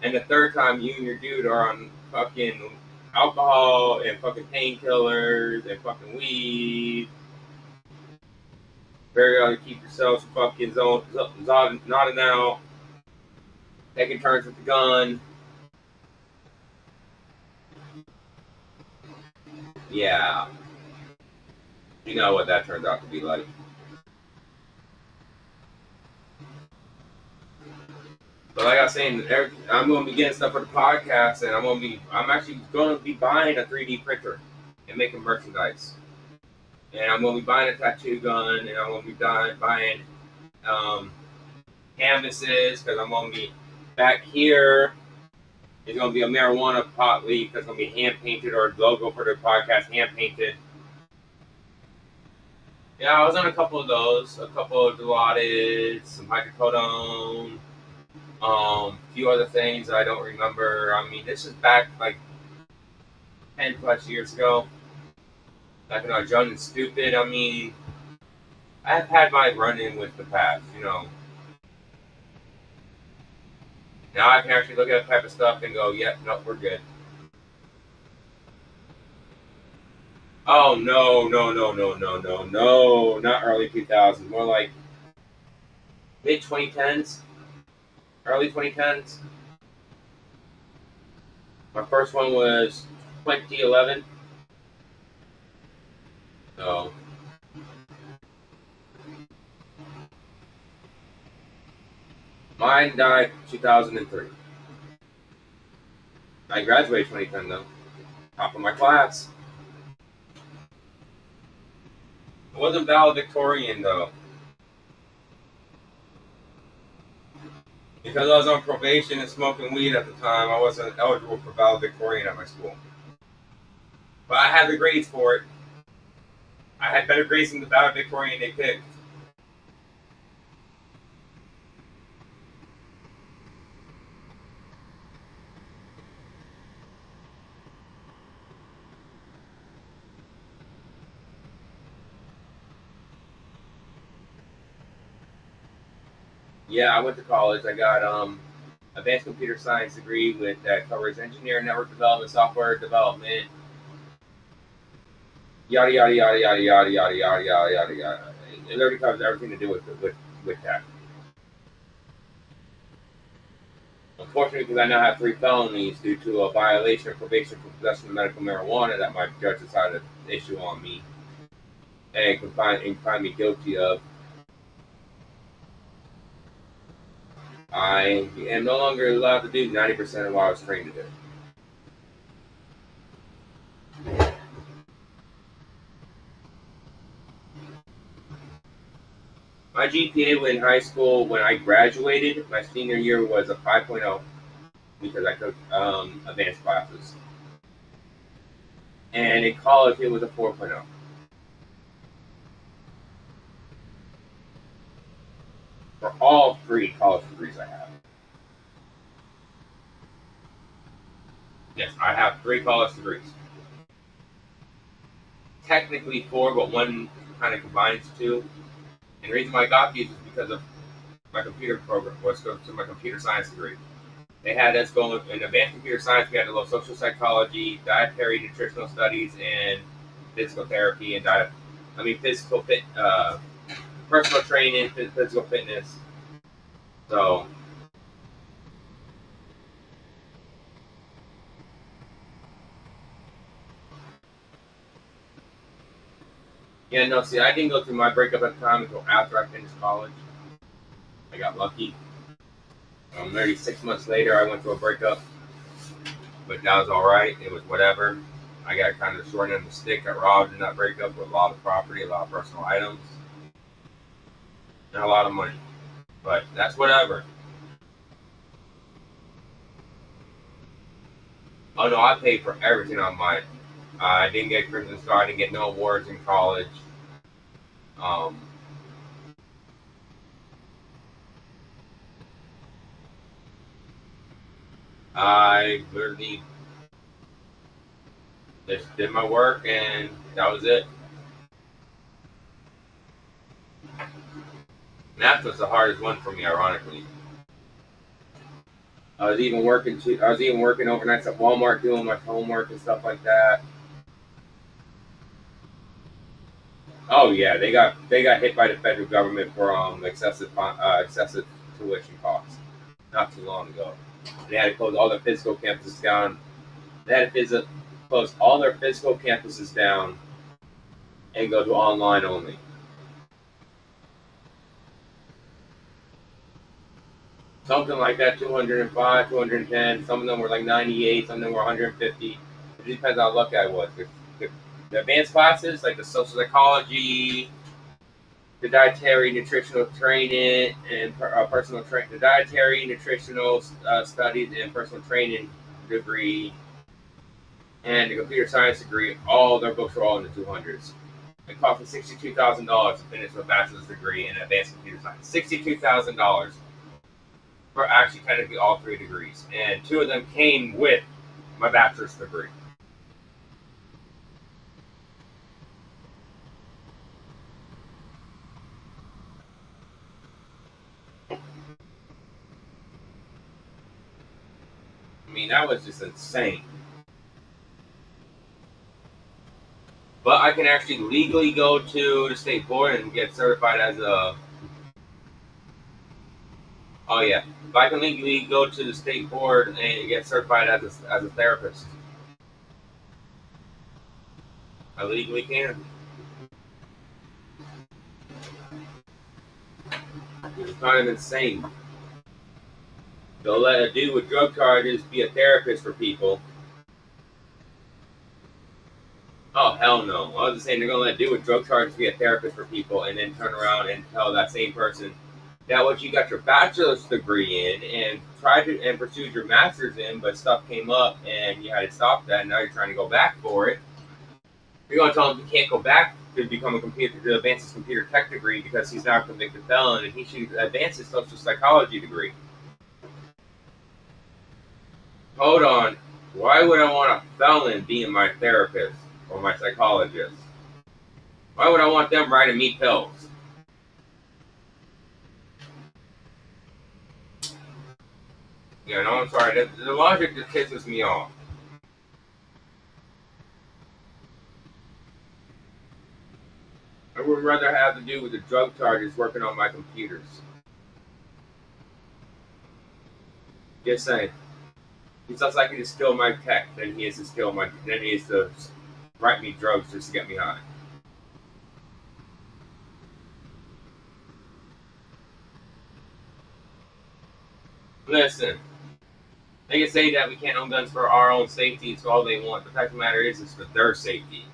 Speaker 1: And the 3rd time you and your dude are on fucking alcohol and fucking painkillers and fucking weed. Very hard to keep yourselves fucking nodding out, taking turns with the gun. Yeah. You know what that turns out to be like. But like I was saying, I'm going to be getting stuff for the podcast, and I'm actually going to be buying a 3D printer and making merchandise. And I'm going to be buying a tattoo gun, and I'm going to be buying canvases, because I'm going to be back here. It's going to be a marijuana pot leaf that's going to be hand painted, or a logo for the podcast hand painted. Yeah, I was on a couple of those, a couple of Dilaudid, some hydrocodone. A few other things I don't remember. I mean, this is back like 10 plus years ago. Back when I was young and stupid. I mean, I've had my run-in with the past, you know. Now I can actually look at that type of stuff and go, yep, no, we're good. Oh, no, not early 2000s. More like mid-2010s. Early 2010s. My first one was 2011. So, mine died 2003. I graduated 2010 though. Top of my class. I wasn't valedictorian though. Because I was on probation and smoking weed at the time, I wasn't eligible for valedictorian at my school. But I had the grades for it. I had better grades than the valedictorian they picked. Yeah, I went to college. I got advanced computer science degree with that covers engineering, network development, software development, yada yada yada yada yada yada yada yada yada yada. It literally covers everything to do with that. Unfortunately, because I now have 3 felonies due to a violation of probation for possession of medical marijuana that my judge decided to issue on me and can find me guilty of, I am no longer allowed to do 90% of what I was trained to do. My GPA in high school, when I graduated, my senior year was a 5.0 because I took advanced classes. And in college, it was a 4.0. For all 3 college degrees I have. Yes, I have 3 college degrees. Technically 4, but one kind of combines 2. And the reason why I got these is because of my computer program, was to my computer science degree. They had us go in advanced computer science. We had a little social psychology, dietary nutritional studies, and physical therapy and personal training, physical fitness. So, yeah, no, see, I didn't go through my breakup at the time until after I finished college. I got lucky. Maybe 6 months later, I went through a breakup, but that was all right. It was whatever. I got kind of the short end of the stick. Got robbed in that breakup with a lot of property, a lot of personal items, and a lot of money. But that's whatever. Oh no, I paid for everything on mine. I didn't get Crimson Star. I didn't get no awards in college. Um, I literally just did my work, and that was it. Math was the hardest one for me, ironically. I was even working overnights at Walmart doing my homework and stuff like that. Oh yeah, they got hit by the federal government for excessive tuition costs not too long ago. They had to close all their physical campuses down. They had to close all their physical campuses down and go to online only. Something like that, 205, 210. Some of them were like 98. Some of them were 150. It depends how lucky I was. The advanced classes, like the social psychology, the dietary nutritional training, and the dietary nutritional studies and personal training degree, and the computer science degree, all their books were all in the 200s. It cost me $62,000 to finish a bachelor's degree in advanced computer science. $62,000 for actually technically all three degrees, and two of them came with my bachelor's degree. I mean, that was just insane. But I can actually legally go to the state board and get certified as a. Oh yeah, if I can legally go to the state board and get certified as a therapist, I legally can. It's kind of insane. They'll let a dude with drug charges be a therapist for people. Oh hell no! I was just saying they're gonna let a dude with drug charges be a therapist for people, and then turn around and tell that same person that what you got your bachelor's degree in and tried to and pursued your master's in, but stuff came up and you had to stop that, and now you're trying to go back for it. You're gonna tell him he can't go back to become to advance his computer tech degree because he's now a convicted felon, and he should advance his social psychology degree. Hold on. Why would I want a felon being my therapist or my psychologist? Why would I want them writing me pills? Yeah, no, I'm sorry. The logic just pisses me off. I would rather have to do with the drug charges working on my computers. Just saying. He's less likely to steal my tech than he is to write me drugs just to get me high. Listen, they can say that we can't own guns for our own safety. It's all they want. The fact of the matter is, it's for their safety.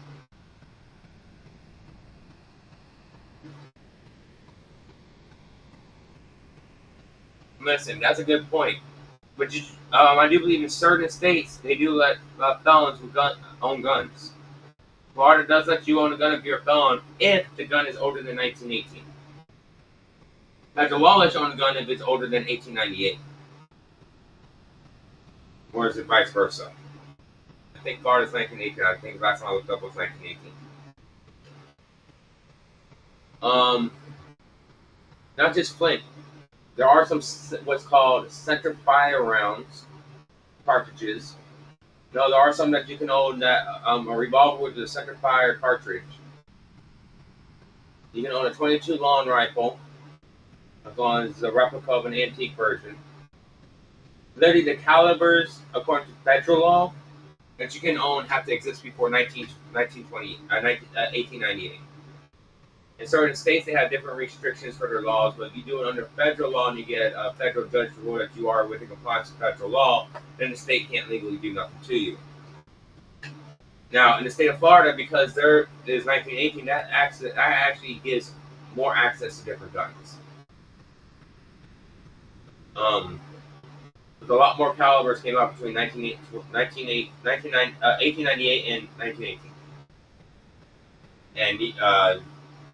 Speaker 1: Listen, that's a good point. But I do believe in certain states they do let felons own guns. Florida does let you own a gun if you're a felon if the gun is older than 1918. Now, the law lets you own a gun if it's older than 1898. Or is it vice versa? I think Florida's 1918. I think last time I looked up was 1918. Not just Flint. There are some what's called center fire rounds, cartridges. No, there are some that you can own that a revolver with a center fire cartridge. You can own a 22 long rifle, as long as it's a replica of an antique version. Literally, the calibers, according to federal law, that you can own have to exist before 1898. In certain states, they have different restrictions for their laws, but if you do it under federal law and you get a federal judge to rule that you are within compliance with federal law, then the state can't legally do nothing to you. Now, in the state of Florida, because there is 1918, that actually gives more access to different guns. With a lot more calibers came out between 1898 and 1918. And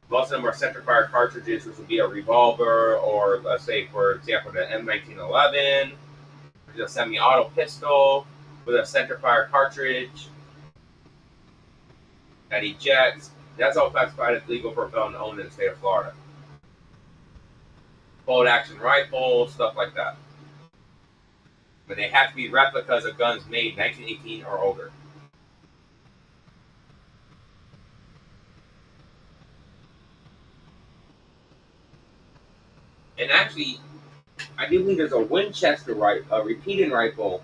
Speaker 1: most of them are center-fire cartridges, which would be a revolver, or let's say, for example, the M1911, which is a semi-auto pistol with a center-fire cartridge that ejects. That's all classified as legal for a felon to own in the state of Florida. Bolt-action rifles, stuff like that. But they have to be replicas of guns made 1918 or older. And actually, I do believe there's a Winchester a repeating rifle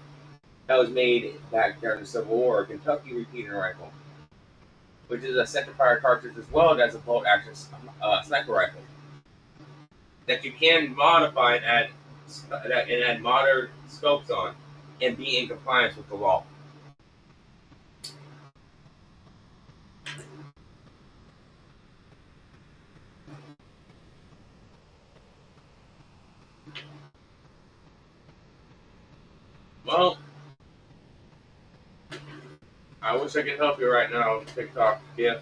Speaker 1: that was made back during the Civil War, a Kentucky repeating rifle, which is a center-fire cartridge as well as a bolt-action sniper rifle that you can modify and add modern scopes on and be in compliance with the law. Well, I wish I could help you right now on TikTok, yeah.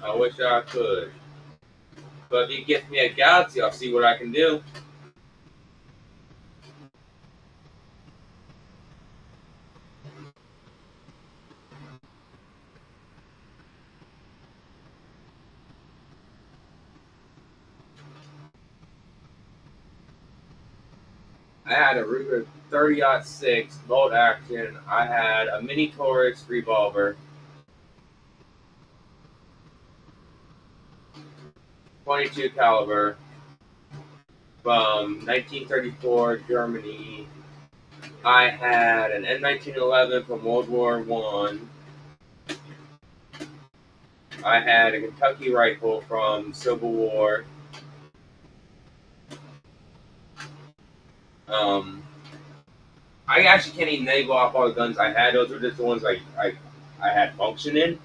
Speaker 1: I wish I could. But if you get me a galaxy, I'll see what I can do. I had a Ruger 30-06 bolt action. I had a mini Taurus revolver, 22 caliber from 1934 Germany. I had an M1911 from World War One. I had a Kentucky rifle from Civil War. I actually can't even name off all the guns I had. Those were just the ones I had function in.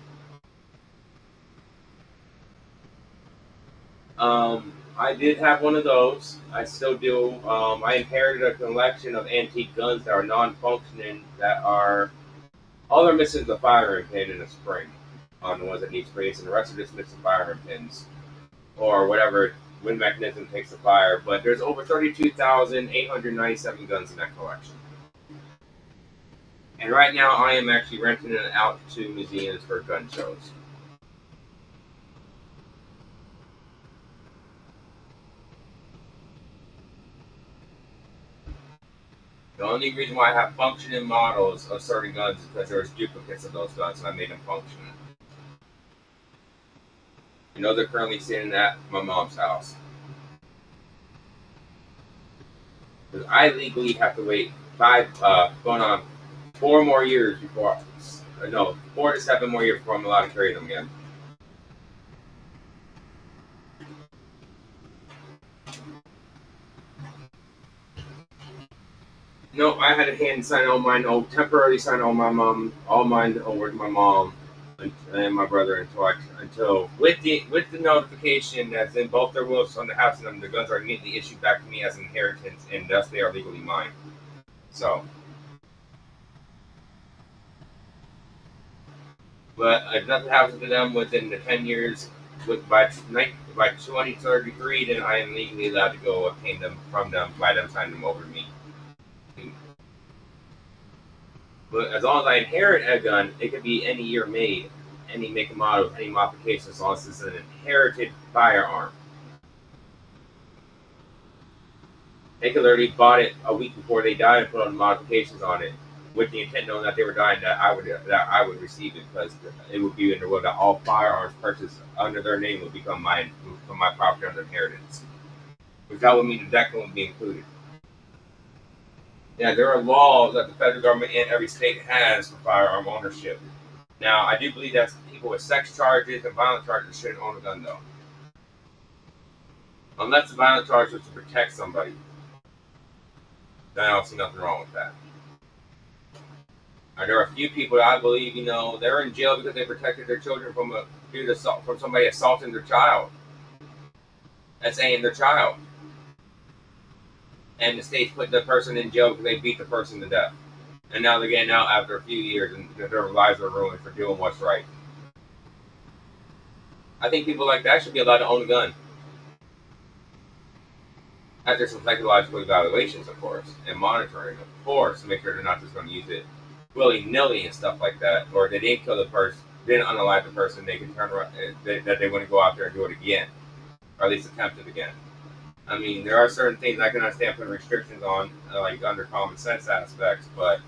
Speaker 1: I did have one of those. I still do. I inherited a collection of antique guns that are non-functioning, that are all they're missing is the firing pin and a spring on the ones that need springs, and the rest are just missing firing pins or whatever wind mechanism takes the fire. But there's over 32,897 guns in that collection. And right now, I am actually renting it out to museums for gun shows. The only reason why I have functioning models of certain guns is because there's duplicates of those guns, and I made them functioning. You know, they're currently sitting at my mom's house. Because I legally have to wait going on 4 more years before, no, 4 to 7 more years before I'm allowed to carry them again. No, I had a hand sign all mine, temporarily sign all mine over to my mom and my brother until with the notification that's in both their wills on the house, and the guns are immediately issued back to me as inheritance, and thus they are legally mine. So, but if nothing happens to them within the 10 years, by 2033, then I am legally allowed to go obtain them from them by them signing them over to me. But as long as I inherit a gun, it could be any year made, any make and model, any modification, as long as it's an inherited firearm. They could literally bought it a week before they died and put on modifications on it, with the intent knowing that they were dying, that I would receive it, because it would be in the world that all firearms purchased under their name would become my property under inheritance. Which that would mean the deck would be included. Yeah, there are laws that the federal government and every state has for firearm ownership. Now, I do believe that people with sex charges and violent charges shouldn't own a gun, though. Unless the violent charge was to protect somebody. Then I don't see nothing wrong with that. And there are a few people that I believe, they're in jail because they protected their children from somebody assaulting their child. That's saying their child. And the state's put the person in jail because they beat the person to death. And now they're getting out after a few years and their lives are ruined for doing what's right. I think people like that should be allowed to own a gun. After some psychological evaluations, of course, and monitoring, of course, to make sure they're not just going to use it willy-nilly and stuff like that, or they didn't kill the person, didn't unalive the person, they can turn around, that they want to go out there and do it again, or at least attempt it again. I mean, there are certain things I can understand putting restrictions on, like under common sense aspects, but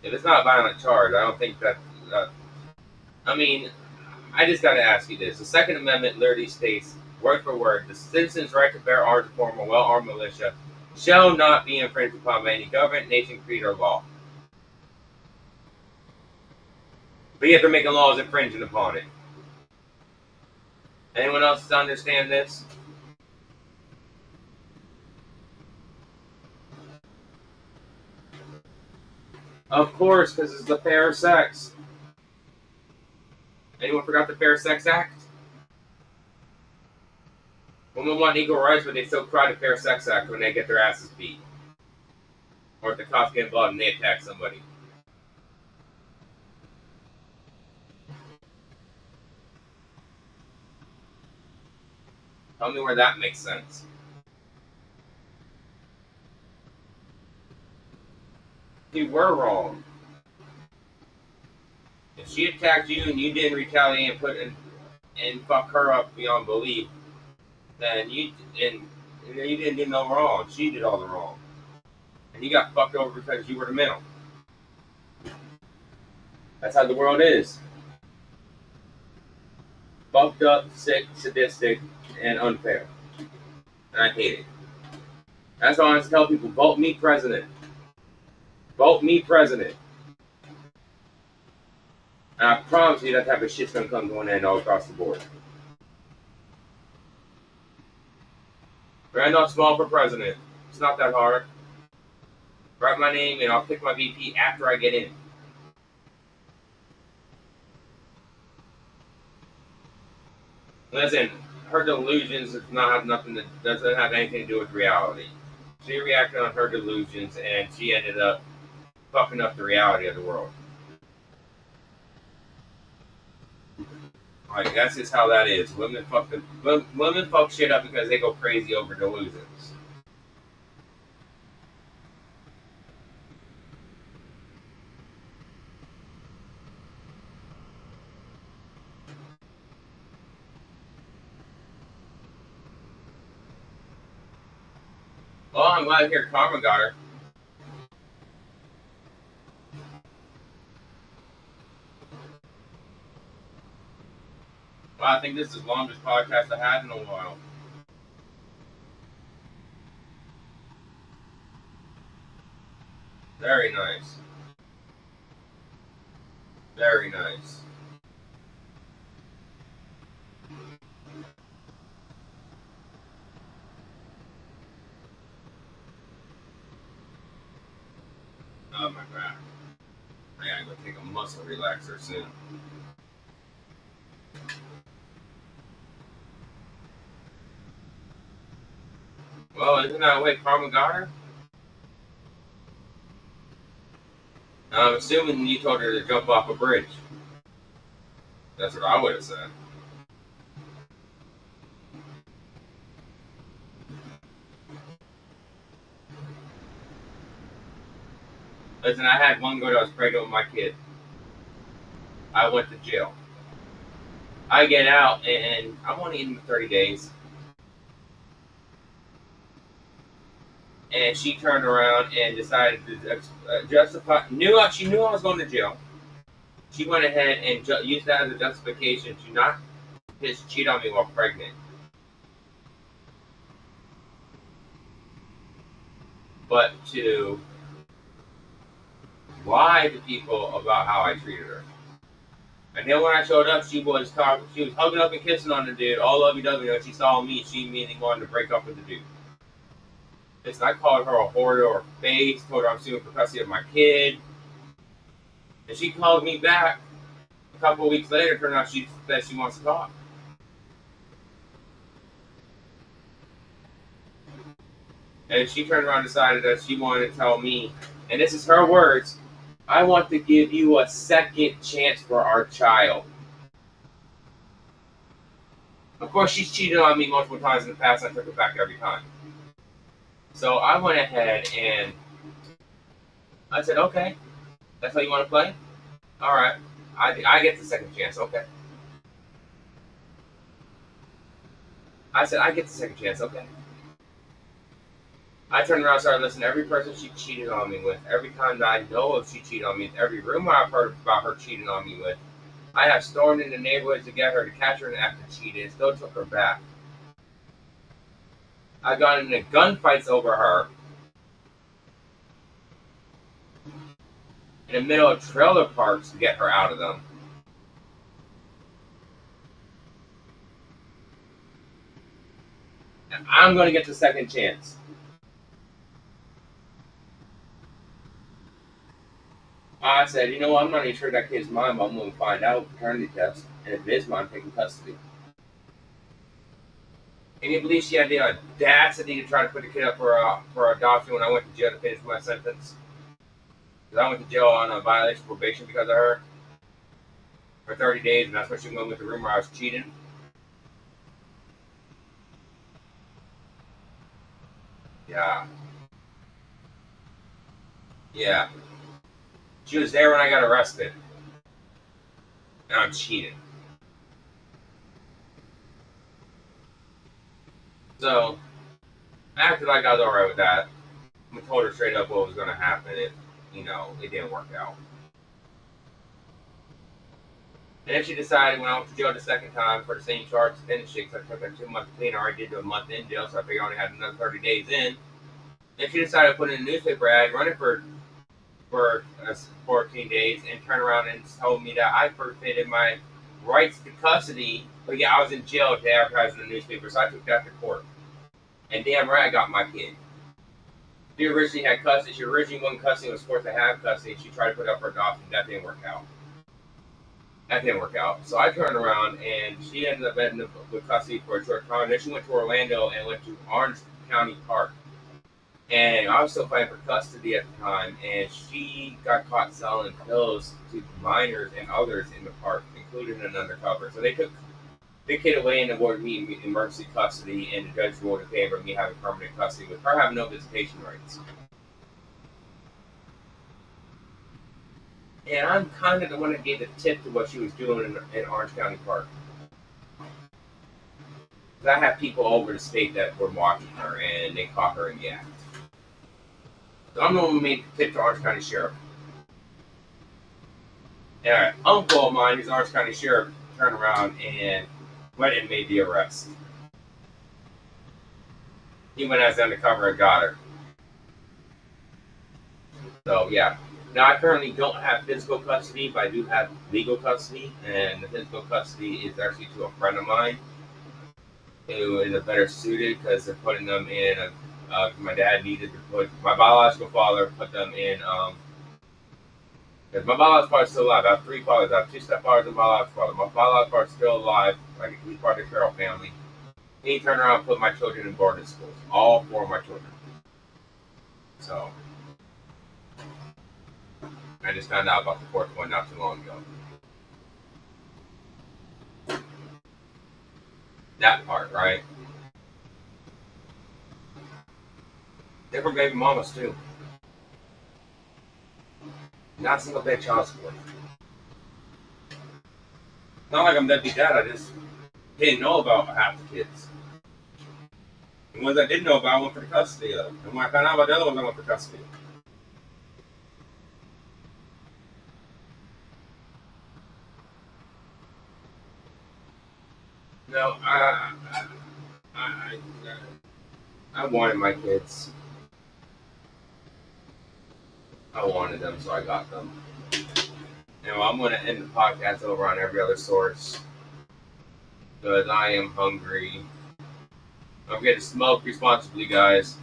Speaker 1: if it's not a violent charge, I don't think that. I mean, I just got to ask you this: the Second Amendment literally states, word for word, the citizen's right to bear arms to form a well-armed militia shall not be infringed upon by any government, nation, creed, or law. But yet they're making laws infringing upon it. Anyone else understand this? Of course, because it's the Fair Sex. Anyone forgot the Fair Sex Act? Women want equal rights, but they still cry the Fair Sex Act when they get their asses beat. Or if the cops get involved and they attack somebody. Tell me where that makes sense. You were wrong. If she attacked you and you didn't retaliate and fuck her up beyond belief, then you didn't do no wrong. She did all the wrong, and you got fucked over because you were the middle. That's how the world is. Fucked up, sick, sadistic, and unfair. And I hate it. That's why I always tell people, vote me president. Vote me president. And I promise you that type of shit's gonna come to an end all across the board. Randolph Small for president. It's not that hard. Write my name and I'll pick my VP after I get in. Listen, her delusions doesn't have anything to do with reality. She reacted on her delusions and she ended up fucking up the reality of the world. Like, that's just how that is. Women fuck shit up because they go crazy over delusions. Well, I'm glad to hear Karma got her. Well, I think this is the longest podcast I had in a while. Very nice. Very nice. Oh my god. I gotta go take a muscle relaxer soon. Well, isn't that what Karma got her? I'm assuming you told her to jump off a bridge. That's what I would have said. Listen, I had one girl that was pregnant with my kid. I went to jail. I get out and I'm only in 30 days. And she turned around and decided to justify. She knew I was going to jail. She went ahead and used that as a justification to not just cheat on me while pregnant, but to lie to people about how I treated her. And then when I showed up, she was hugging up and kissing on the dude, all lovey-dovey. When she saw me, she immediately wanted to break up with the dude. Listen, I called her a whore to her face, told her I'm suing for custody of my kid. And she called me back a couple of weeks later. Turned out that she wants to talk. And she turned around and decided that she wanted to tell me, and this is her words, I want to give you a second chance for our child. Of course, she's cheated on me multiple times in the past, and I took it back every time. So I went ahead and I said, okay, that's how you want to play? All right, I get the second chance, okay. I said, I get the second chance, okay. I turned around and started listening to every person she cheated on me with, every time that I know if she cheated on me, every rumor I've heard about her cheating on me with. I have stormed into neighborhoods to get her, to catch her in the act of cheating, still took her back. I got into gunfights over her in the middle of trailer parks to get her out of them. And I'm going to get the second chance. I said, you know what, I'm not even sure that kid's mine, but I'm going to find out with paternity test. And if it is mine, I'm taking custody. And you believe she had the audacity to try to put the kid up for adoption when I went to jail to finish my sentence? Because I went to jail on a violation of probation because of her for 30 days, and that's when she went with the rumor I was cheating. Yeah. Yeah. She was there when I got arrested. And I'm cheating. So, after I got alright with that, I told her straight up what was going to happen if, it didn't work out. And then she decided when I went to jail the second time for the same charge as finishing, because I took a 2-month clean, I already did a month in jail, so I figured I only had another 30 days in. Then she decided to put in a newspaper ad, run it for 14 days, and turn around and told me that I forfeited my rights to custody. But yeah, I was in jail to advertise in the newspaper, so I took that to court. And damn right I got my kid. She originally had custody. She originally won custody and was forced to have custody. She tried to put up for adoption. That didn't work out. So I turned around and she ended up ending up with custody for a short time. Then she went to Orlando and went to Orange County Park. And I was still fighting for custody at the time, and she got caught selling pills to minors and others in the park, including an undercover. So they took the kid away and awarded me emergency custody, and the judge ruled in favor of me having permanent custody with her having no visitation rights. And I'm kind of the one that gave the tip to what she was doing in Orange County Park. Because I had people over the state that were watching her, and they caught her in the act. So I'm the one who made the tip to Orange County Sheriff. And an uncle of mine, who's Orange County Sheriff, turned around and went and made the arrest. He went as undercover and got her. So yeah. Now I currently don't have physical custody, but I do have legal custody, and the physical custody is actually to a friend of mine who is a better suited because they're putting them in my dad needed to put my biological father put them in because my biological father's still alive. I have 3 fathers. I have 2 stepfathers and biological father. My biological father's still alive. Like he's part of the Carroll family. He turned around and put my children in boarding schools. All 4 of my children. So I just found out about the 4th one not too long ago. That part, right? Different baby mamas too. Not single pay child support. Not like I'm deadbeat dad, I just didn't know about half the kids. The ones I did know about, I went for the custody of. And when I found out about the other ones, I went for custody. No, I wanted my kids. I wanted them, so I got them. I'm going to end the podcast over on every other source because I am hungry. I'm going to smoke responsibly, guys.